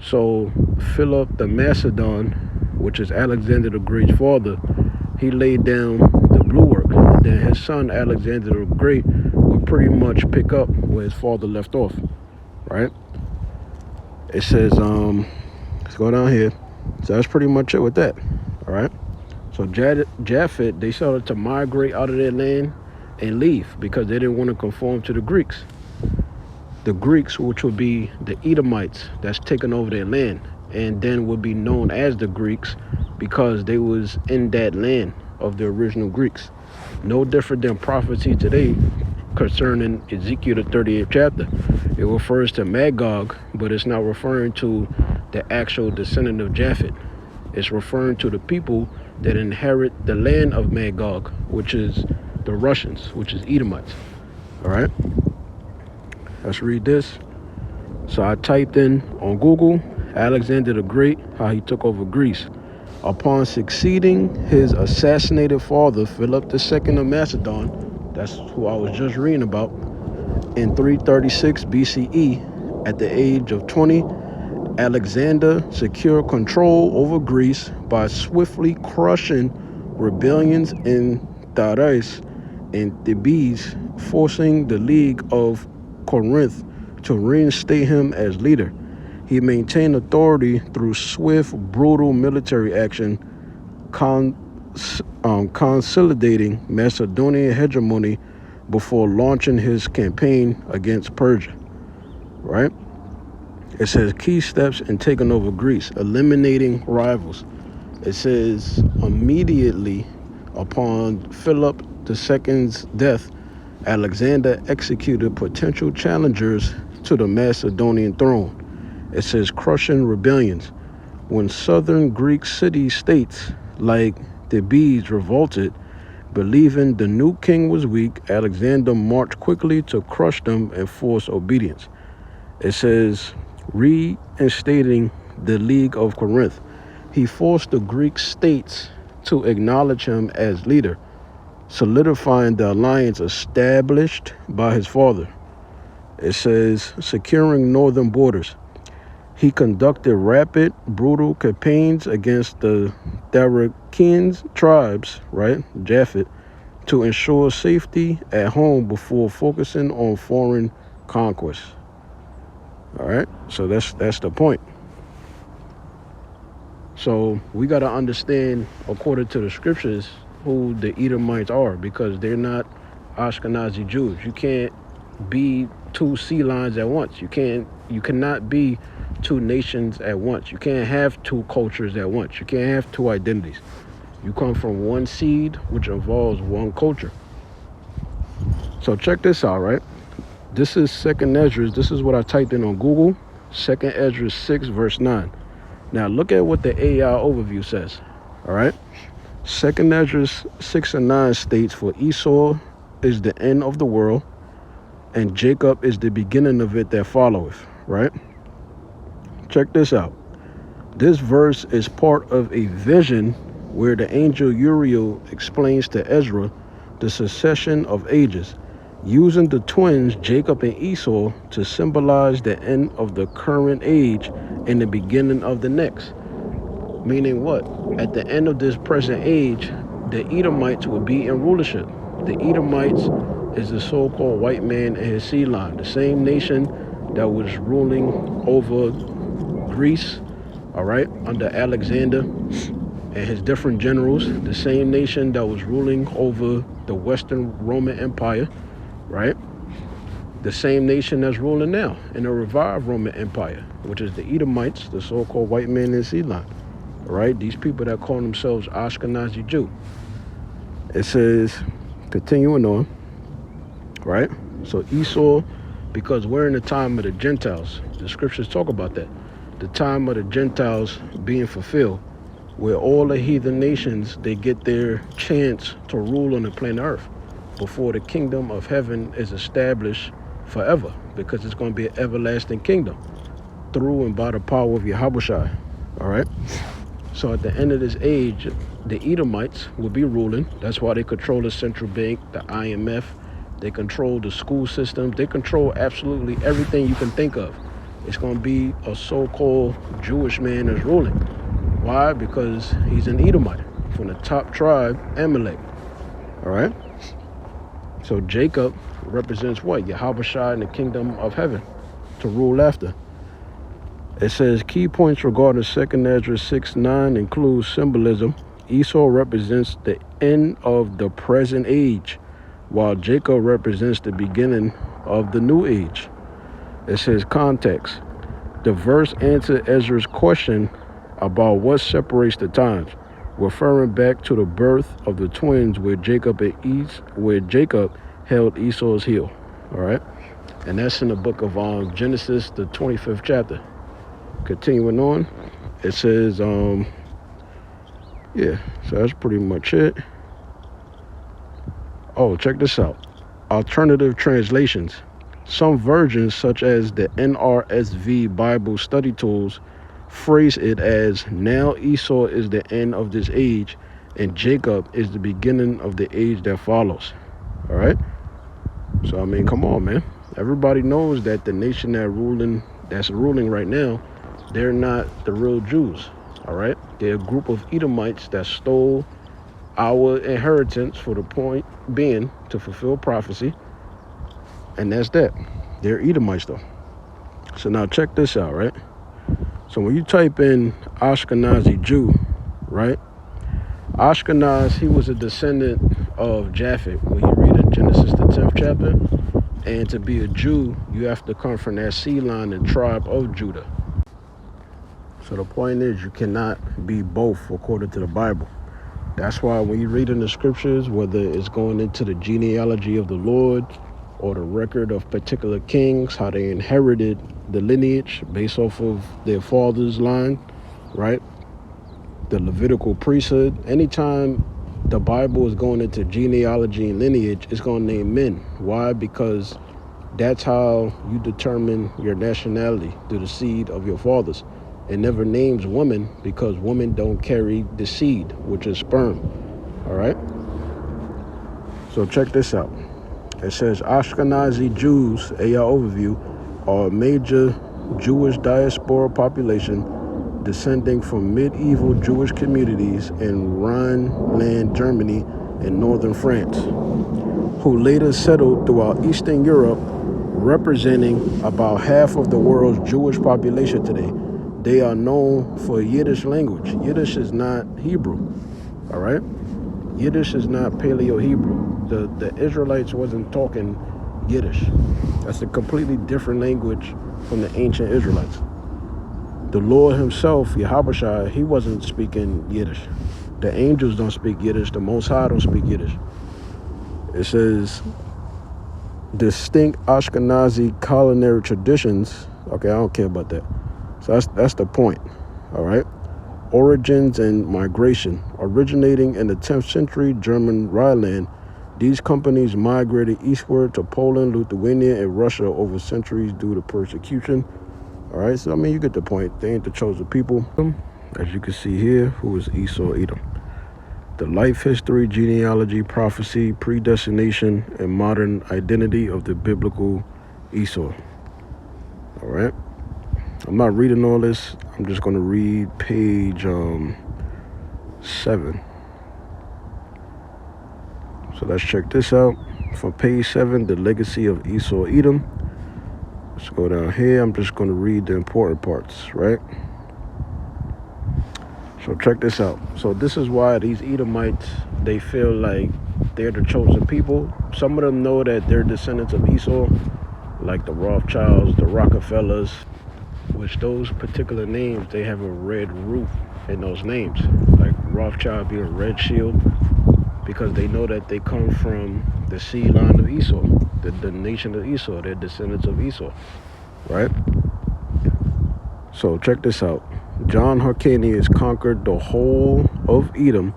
So Philip the Macedon, which is Alexander the Great's father, he laid down the blue work. Then his son Alexander the Great will pretty much pick up where his father left off, right? It says, let's go down here. So that's pretty much it with that, all right? So Japheth, they started to migrate out of their land and leave because they didn't want to conform to the Greeks. The Greeks, which would be the Edomites, that's taken over their land, and then would be known as the Greeks because they was in that land of the original Greeks. No different than prophecy today concerning Ezekiel the 38th chapter. It refers to Magog, but it's not referring to the actual descendant of Japheth. It's referring to the people that inherit the land of Magog, which is the Russians, which is Edomites. All right, let's read this. So I typed in on Google, Alexander the Great, how he took over Greece. Upon succeeding his assassinated father, Philip II of Macedon, that's who I was just reading about, in 336 BCE, at the age of 20, Alexander secured control over Greece by swiftly crushing rebellions in Thrace and Thebes, forcing the League of Corinth to reinstate him as leader. He maintained authority through swift, brutal military action, consolidating Macedonian hegemony before launching his campaign against Persia, right? It says key steps in taking over Greece, eliminating rivals. It says immediately upon Philip II's death, Alexander executed potential challengers to the Macedonian throne. It says crushing rebellions. When southern Greek city-states like Thebes revolted, believing the new king was weak, Alexander marched quickly to crush them and force obedience. It says reinstating the League of Corinth. He forced the Greek states to acknowledge him as leader, solidifying the alliance established by his father. It says securing northern borders. He conducted rapid, brutal campaigns against the Ricans tribes, right, Japheth, to ensure safety at home before focusing on foreign conquest. All right, so that's the point. So we got to understand, according to the scriptures, who the Edomites are, because they're not Ashkenazi Jews. You can't be two sea lines at once. You cannot be two nations at once. You can't have two cultures at once. You can't have two identities. You come from one seed, which involves one culture. So check this out, right? This is 2nd Esdras. This is what I typed in on Google. 2nd Esdras 6 verse 9. Now look at what the AI overview says. All right. 2nd Esdras 6 and 9 states, for Esau is the end of the world, and Jacob is the beginning of it that followeth. Right? Check this out. This verse is part of a vision where the angel Uriel explains to Ezra the succession of ages, using the twins Jacob and Esau to symbolize the end of the current age and the beginning of the next. Meaning what? At the end of this present age, the Edomites will be in rulership. The Edomites is the so-called white man and his seed line, the same nation that was ruling over Greece, all right, under Alexander and his different generals, the same nation that was ruling over the Western Roman Empire, right? The same nation that's ruling now in the revived Roman Empire, which is the Edomites, the so-called white man in seed line, all right? These people that call themselves Ashkenazi Jew. It says, continuing on, right? So Esau, because we're in the time of the Gentiles, the scriptures talk about that. The time of the Gentiles being fulfilled, where all the heathen nations, they get their chance to rule on the planet Earth before the kingdom of heaven is established forever, because it's going to be an everlasting kingdom through and by the power of Yahushua. All right. So at the end of this age, the Edomites will be ruling. That's why they control the central bank, the IMF. They control the school system. They control absolutely everything you can think of. It's going to be a so-called Jewish man that's ruling. Why? Because he's an Edomite from the top tribe, Amalek. All right? So Jacob represents what? Yahushua in the kingdom of heaven to rule after. It says key points regarding 2nd Ezra 6:9 include symbolism. Esau represents the end of the present age, while Jacob represents the beginning of the new age. It says context. The verse answered Ezra's question about what separates the times, referring back to the birth of the twins where Jacob held Esau's heel. All right, and that's in the book of Genesis, the 25th chapter. Continuing on, it says, yeah, so that's pretty much it. Oh, check this out. Alternative translations. Some versions, such as the NRSV Bible Study Tools, phrase it as, now Esau is the end of this age, and Jacob is the beginning of the age that follows. All right? So, I mean, come on, man. Everybody knows that the nation that's ruling right now, they're not the real Jews. All right? They're a group of Edomites that stole our inheritance, for the point being to fulfill prophecy. And that's that. They're Edomites, though. So now check this out, right? So when you type in Ashkenazi Jew, right? Ashkenaz, he was a descendant of Japheth. When you read in Genesis, the 10th chapter, and to be a Jew, you have to come from that seed line and tribe of Judah. So the point is, you cannot be both according to the Bible. That's why when you read in the scriptures, whether it's going into the genealogy of the Lord or the record of particular kings, how they inherited the lineage based off of their father's line, right? The Levitical priesthood. Anytime the Bible is going into genealogy and lineage, it's going to name men. Why? Because that's how you determine your nationality, through the seed of your fathers. It never names women because women don't carry the seed, which is sperm. All right? So check this out. It says Ashkenazi Jews, overview, are a major Jewish diaspora population descending from medieval Jewish communities in Rhineland, Germany, and northern France, who later settled throughout Eastern Europe, representing about half of the world's Jewish population today. They are known for Yiddish language. Yiddish is not Hebrew, all right? Yiddish is not Paleo-Hebrew. The Israelites wasn't talking Yiddish. That's a completely different language from the ancient Israelites. The Lord himself, Yahushua, he wasn't speaking Yiddish. The angels don't speak Yiddish. The Most High don't speak Yiddish. It says, distinct Ashkenazi culinary traditions. Okay, I don't care about that. So that's the point, all right? Origins and migration. Originating in the 10th century German Rhineland, these companies migrated eastward to Poland, Lithuania, and Russia over centuries due to persecution. All right, so I mean, you get the point. They ain't the chosen people. As you can see here, who is Esau, Edom. The life history, genealogy, prophecy, predestination, and modern identity of the biblical Esau. All right. I'm not reading all this. I'm just going to read page 7. So let's check this out. For page 7, the legacy of Esau, Edom. Let's go down here. I'm just going to read the important parts, right? So check this out. So this is why these Edomites, they feel like they're the chosen people. Some of them know that they're descendants of Esau, like the Rothschilds, the Rockefellers, which those particular names, they have a red root in those names. Like Rothschild being a red shield, because they know that they come from the seed line of Esau, the nation of Esau. They're descendants of Esau, right? So check this out. John Hyrcanus conquered the whole of Edom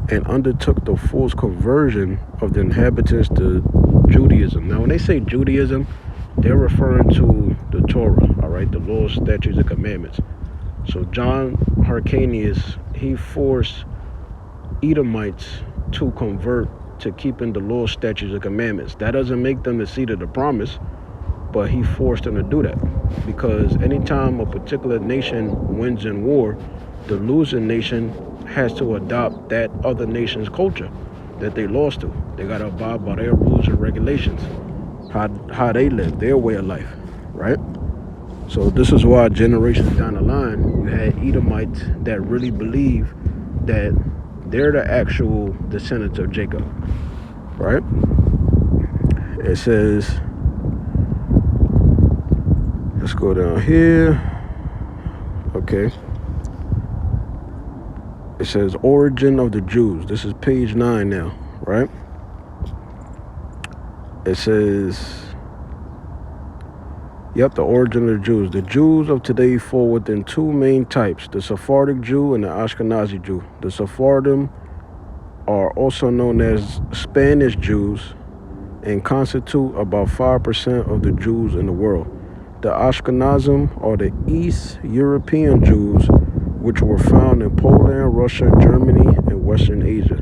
and undertook the forced conversion of the inhabitants to Judaism. Now, when they say Judaism, they're referring to the Torah, all right, the laws, statutes, and commandments. So John Hyrcanus, he forced Edomites to convert to keeping the law, statutes, and commandments. That doesn't make them the seed of the promise, but he forced them to do that. Because anytime a particular nation wins in war, the losing nation has to adopt that other nation's culture that they lost to. They got to abide by their rules and regulations, how they live, their way of life, right? So this is why generations down the line, you had Edomites that really believe that they're the actual descendants of Jacob, right? It says, let's go down here. Okay. It says origin of the Jews. This is page 9 now, right? It says, yep, the origin of the Jews. The Jews of today fall within two main types, the Sephardic Jew and the Ashkenazi Jew. The Sephardim are also known as Spanish Jews and constitute about 5% of the Jews in the world. The Ashkenazim are the East European Jews, which were found in Poland, Russia, Germany, and Western Asia.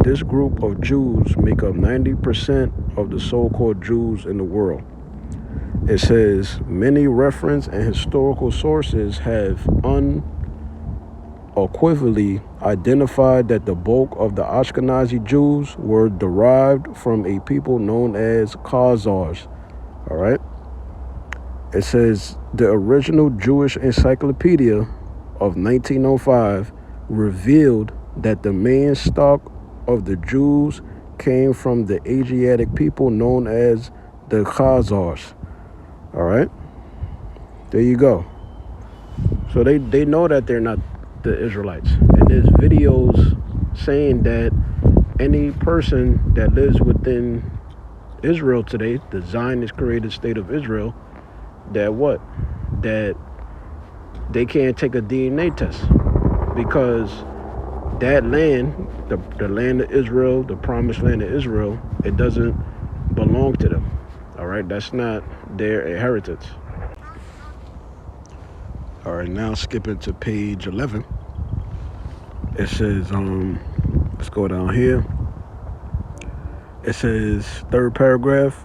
This group of Jews make up 90% of the so-called Jews in the world. It says, many reference and historical sources have unequivocally identified that the bulk of the Ashkenazi Jews were derived from a people known as Khazars. All right. It says the original Jewish encyclopedia of 1905 revealed that the main stock of the Jews came from the Asiatic people known as the Khazars. All right, there you go. So they know that they're not the Israelites, and there's videos saying that any person that lives within Israel today, the Zionist created state of Israel, that they can't take a DNA test, because that land, the land of Israel, the promised land of Israel, it doesn't belong to them. All right, that's not their inheritance. All right, now skipping to page 11. It says, let's go down here. It says, third paragraph,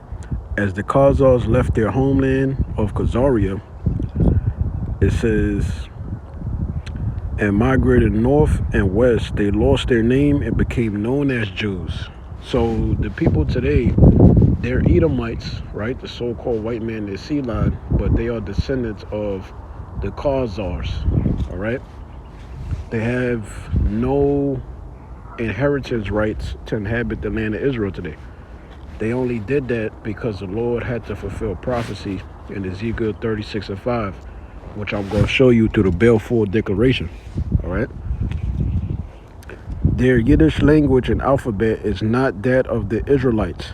as the Khazars left their homeland of Khazaria, it says, and migrated north and west, they lost their name and became known as Jews. So the people today, they're Edomites, right? The so-called white man, they're sea line, but they are descendants of the Khazars, all right? They have no inheritance rights to inhabit the land of Israel today. They only did that because the Lord had to fulfill prophecy in Ezekiel 36:5, which I'm going to show you through the Balfour Declaration, all right? Their Yiddish language and alphabet is not that of the Israelites.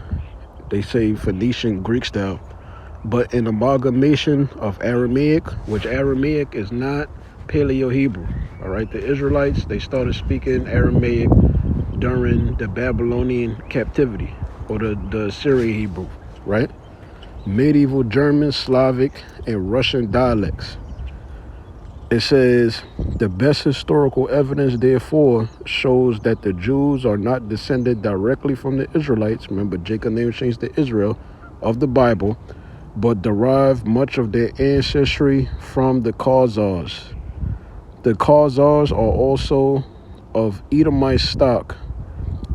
They say Phoenician Greek style, but an amalgamation of Aramaic, which Aramaic is not Paleo-Hebrew, all right? The Israelites, they started speaking Aramaic during the Babylonian captivity, or the Assyrian Hebrew, right? Medieval German, Slavic, and Russian dialects. It says, the best historical evidence, therefore, shows that the Jews are not descended directly from the Israelites. Remember, Jacob name changed to Israel of the Bible, but derive much of their ancestry from the Khazars. The Khazars are also of Edomite stock,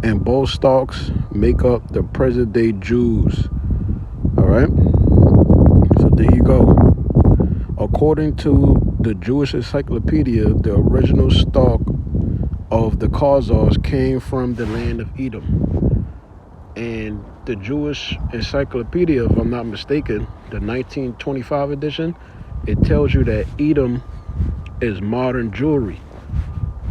and both stocks make up the present-day Jews. All right? So there you go. According to the Jewish Encyclopedia, the original stock of the Khazars came from the land of Edom. And the Jewish Encyclopedia, if I'm not mistaken, the 1925 edition, it tells you that Edom is modern Jewry,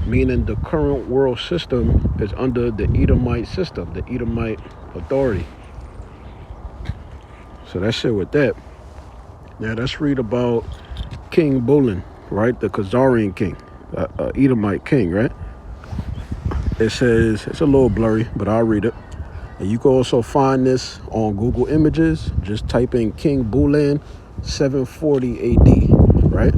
meaning the current world system is under the Edomite system, the Edomite authority. So that's it with that. Now let's read about King Bulin, right? The Khazarian king, Edomite king, right? It says, it's a little blurry, but I'll read it. And you can also find this on Google Images. Just type in King Bulin 740 AD, right?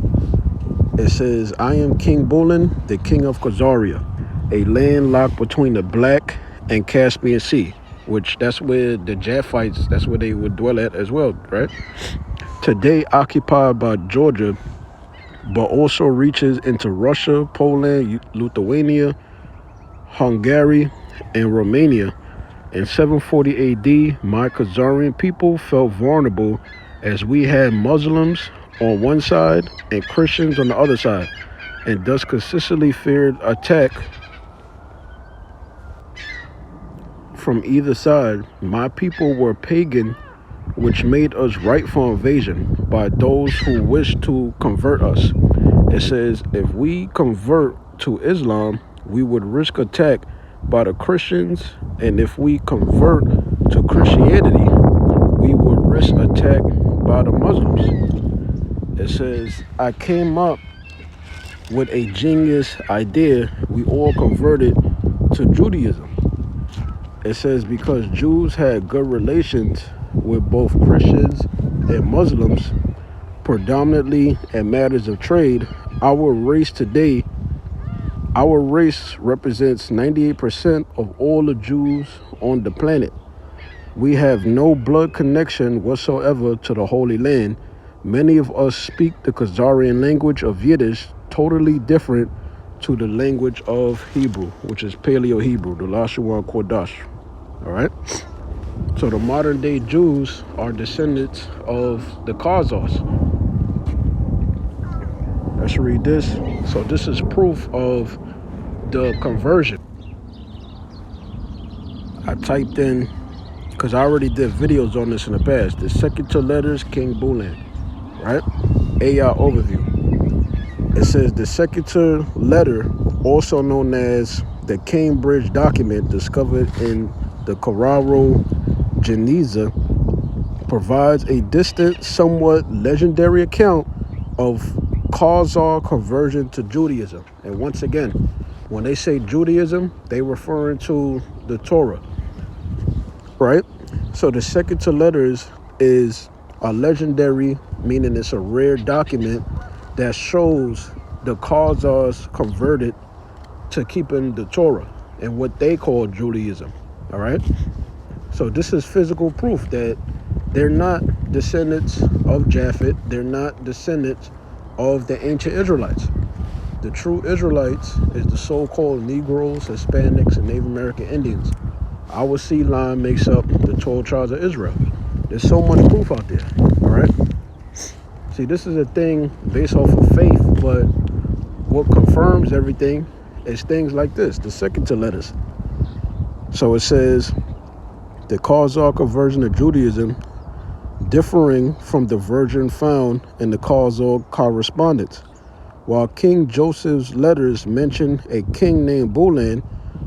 It says, I am King Bulan, the king of Khazaria, a land locked between the Black and Caspian Sea, which that's where the Japhites, that's where they would dwell at as well, right? Today occupied by Georgia, but also reaches into Russia, Poland, Lithuania, Hungary, and Romania. In 740 AD, my Khazarian people felt vulnerable as we had Muslims on one side and Christians on the other side, and thus consistently feared attack from either side. My people were pagan, which made us ripe for invasion by those who wished to convert us. It says, if we convert to Islam, we would risk attack by the Christians, and if we convert to Christianity, we would risk attack by the Muslims. It says, I came up with a genius idea. We all converted to Judaism. It says, because Jews had good relations with both Christians and Muslims, predominantly in matters of trade, our race represents 98% of all the Jews on the planet. We have no blood connection whatsoever to the Holy Land. Many of us speak the Khazarian language of Yiddish, totally different to the language of Hebrew, which is Paleo-Hebrew, the Lashon Kodash. All right? So the modern day Jews are descendants of the Khazars. Let's read this. So this is proof of the conversion. I typed in, because I already did videos on this in the past, the second two letters, King Bulan, right? AI overview. It says the second two letter, also known as the Cambridge document discovered in the Corraro Geniza, provides a distant, somewhat legendary account of Khazar conversion to Judaism. And once again, when they say Judaism, they referring to the Torah, right? So the second two letters is a legendary, meaning it's a rare document that shows the Khazars converted to keeping the Torah and what they call Judaism, all right? So this is physical proof that they're not descendants of Japheth. They're not descendants of the ancient Israelites. The true Israelites is the so-called Negroes, Hispanics, and Native American Indians. Our seed line makes up the 12 tribes of Israel. There's so much proof out there, all right? See, this is a thing based off of faith, but what confirms everything is things like this, the second two letters. So it says, the Khazar conversion of Judaism differing from the version found in the Khazar correspondence. While King Joseph's letters mention a king named Bulan,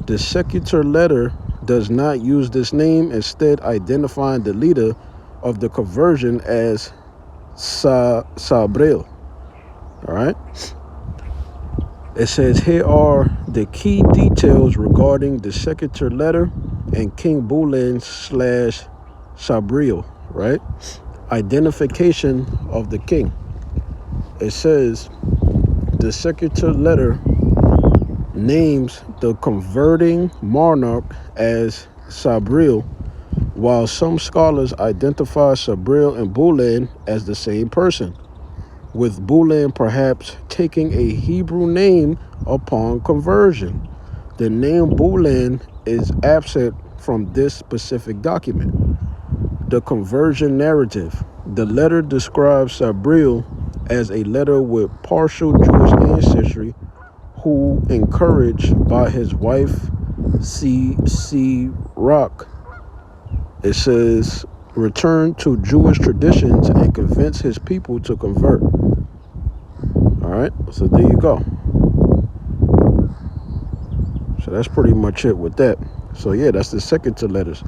the secular letter does not use this name, instead identifying the leader of the conversion as Sabril. All right. It says, here are the key details regarding the secular letter and King Bulan / Sabril, right? Identification of the king. It says the secular letter names the converting monarch as Sabril, while some scholars identify Sabril and Bulan as the same person, with Bulan perhaps taking a Hebrew name upon conversion. The name Bulan is absent from this specific document. The conversion narrative. The letter describes Sabril as a letter with partial Jewish ancestry who, encouraged by his wife Rock, it says, returned to Jewish traditions and convinced his people to convert. All right, so there you go. So that's pretty much it with that. So yeah, that's the second two letters.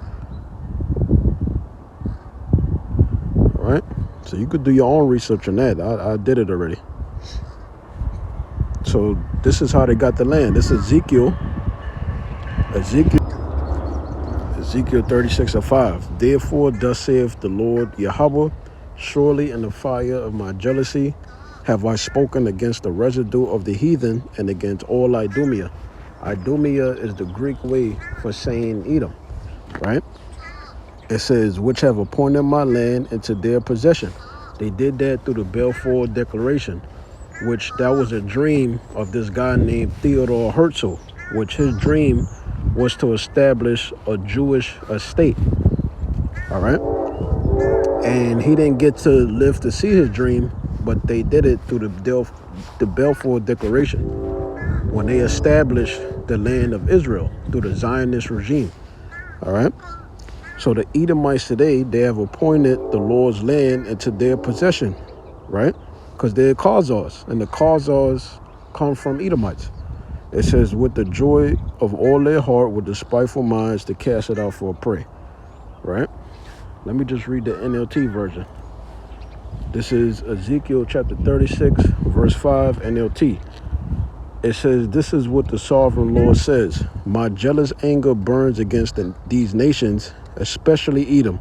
All right, so you could do your own research on that. I did it already. So this is how they got the land. This is Ezekiel 36:5. Therefore thus saith the Lord Yahweh, surely in the fire of my jealousy have I spoken against the residue of the heathen and against all Idumea. Idumea is the Greek way for saying Edom, right? It says, which have appointed my land into their possession. They did that through the Balfour Declaration, which that was a dream of this guy named Theodore Herzl, which his dream was to establish a Jewish estate, all right? And he didn't get to live to see his dream, but they did it through the Balfour Declaration when they established the land of Israel through the Zionist regime, all right? So the Edomites today, they have appointed the Lord's land into their possession, right? Because they're Khazars, and the Khazars come from Edomites. It says, with the joy of all their heart, with the spiteful minds, to cast it out for a prey, right? Let me just read the NLT version. This is Ezekiel chapter 36, verse 5, NLT. It says, this is what the sovereign Lord says. My jealous anger burns against these nations, especially Edom,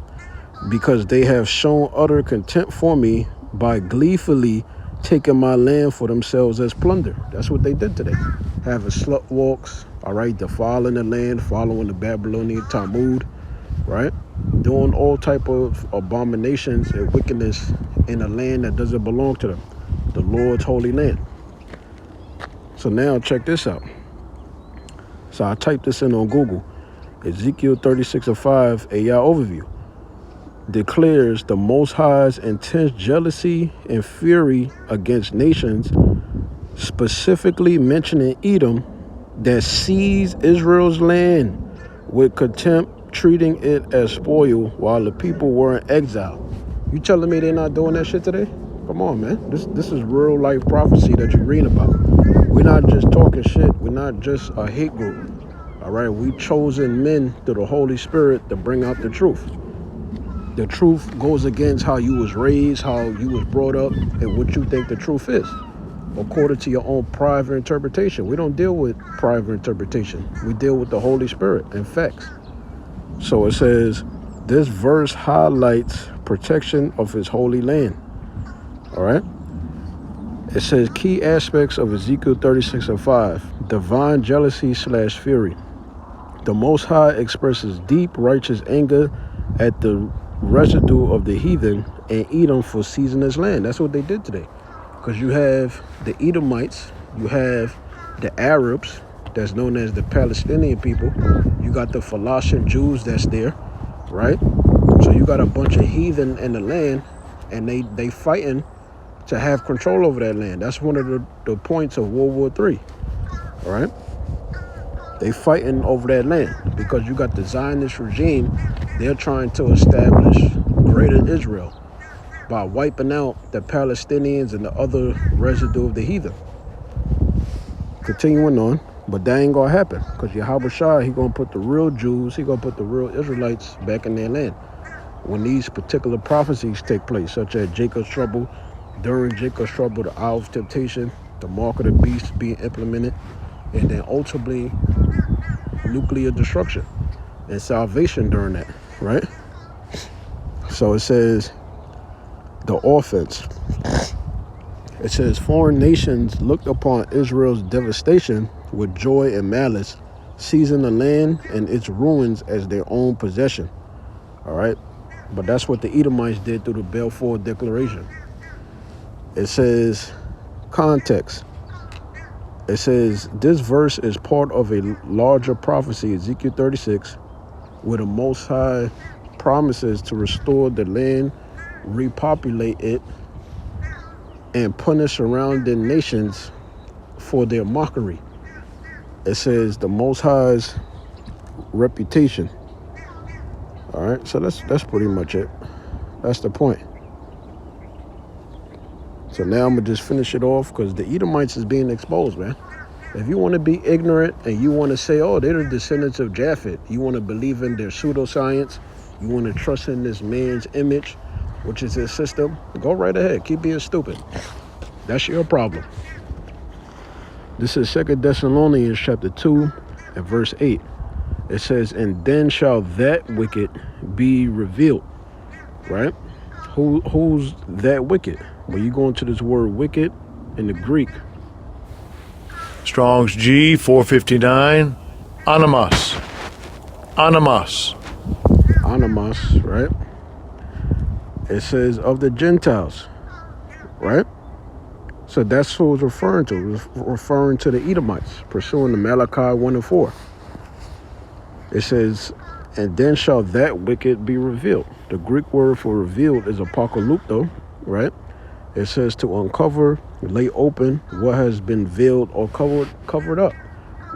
because they have shown utter contempt for me by gleefully taking my land for themselves as plunder. That's what they did today. Having slut walks, all right, defiling the land, following the Babylonian Talmud, right? Doing all type of abominations and wickedness in a land that doesn't belong to them, the Lord's holy land. So now check this out. So I typed this in on Google. Ezekiel 36:5, a overview, declares the Most High's intense jealousy and fury against nations, specifically mentioning Edom, that seized Israel's land with contempt, treating it as spoil while the people were in exile. You telling me they're not doing that shit today? Come on, man. This is real life prophecy that you're reading about. We're not just talking shit. We're not just a hate group. All right, we chosen men through the Holy Spirit to bring out the truth. The truth goes against how you was raised, how you was brought up, and what you think the truth is, according to your own private interpretation. We don't deal with private interpretation. We deal with the Holy Spirit and facts. So it says, this verse highlights protection of his holy land. All right. It says key aspects of Ezekiel 36:5, divine jealousy / fury. The Most High expresses deep righteous anger at the residue of the heathen and Edom for seizing his land. That's what they did today. Because you have the Edomites, you have the Arabs, that's known as the Palestinian people. You got the Falashan Jews that's there, right? So you got a bunch of heathen in the land, and they fighting to have control over that land. That's one of the points of World War III, all right? They fighting over that land because you got the Zionist regime. They're trying to establish greater Israel by wiping out the Palestinians and the other residue of the heathen. Continuing on, but that ain't gonna happen because Yahushua, he gonna put the real Jews, he gonna put the real Israelites back in their land when these particular prophecies take place, such as Jacob's trouble, during Jacob's trouble, the hour of temptation, the mark of the beast being implemented, and then ultimately nuclear destruction and salvation during that, right? So it says the offense. It says foreign nations looked upon Israel's devastation with joy and malice, seizing the land and its ruins as their own possession. All right, but that's what the Edomites did through the Balfour Declaration. It says context. It says this verse is part of a larger prophecy, Ezekiel 36, where the Most High promises to restore the land, repopulate it, and punish surrounding nations for their mockery. It says the Most High's reputation. All right, so that's pretty much it. That's the point. So now I'm gonna just finish it off because the Edomites is being exposed, man. If you want to be ignorant and you want to say, oh, they're the descendants of Japheth, you want to believe in their pseudoscience, you want to trust in this man's image, which is his system, go right ahead. Keep being stupid. That's your problem. This is 2 Thessalonians chapter 2 and verse 8. It says, and then shall that wicked be revealed, right? Who's that wicked? When you go into this word wicked in the Greek, Strong's G 459. Animas. Animas. animos, right? It says of the Gentiles, right? So that's who it's referring to. It's referring to the Edomites, pursuing the Malachi 1 and 4. It says, and then shall that wicked be revealed. The Greek word for revealed is apocalypto, right? It says to uncover, lay open what has been veiled or covered up.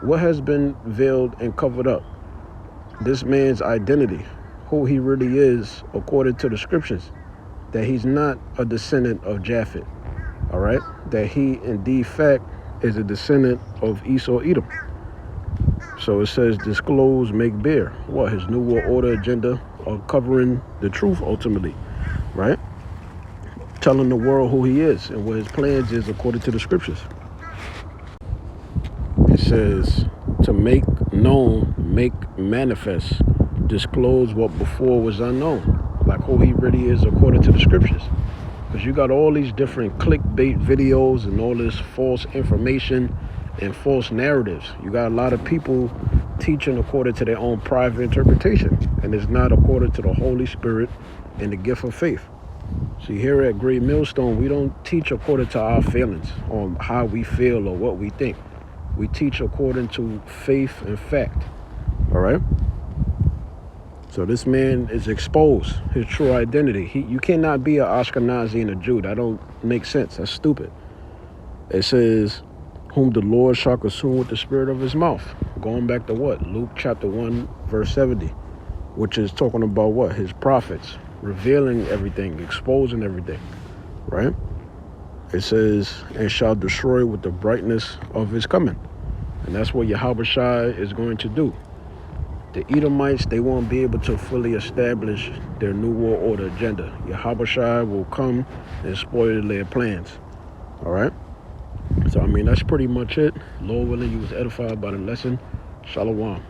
What has been veiled and covered up? This man's identity, who he really is according to the scriptures, that he's not a descendant of Japheth, all right? That he indeed fact is a descendant of Esau Edom. So it says disclose, make bare. What? His New World Order agenda of covering the truth ultimately, right? Telling the world who he is and what his plans is according to the scriptures. It says to make known, make manifest, disclose what before was unknown, like who he really is according to the scriptures. Because you got all these different clickbait videos and all this false information and false narratives. You got a lot of people teaching according to their own private interpretation, and it's not according to the Holy Spirit and the gift of faith. See, here at Great Millstone, we don't teach according to our feelings on how we feel or what we think. We teach according to faith and fact, all right? So this man is exposed, his true identity. You cannot be an Ashkenazi and a Jew. That don't make sense. That's stupid. It says, whom the Lord shall consume with the spirit of his mouth. Going back to what? Luke chapter 1, verse 70, which is talking about what? His prophets, revealing everything, exposing everything, right? It says, and shall destroy with the brightness of his coming. And that's what Yahushua is going to do. The Edomites, they won't be able to fully establish their New World Order agenda. Yahushua will come and spoil their plans, all right? So, I mean, that's pretty much it. Lord willing, you was edified by the lesson. Shalom.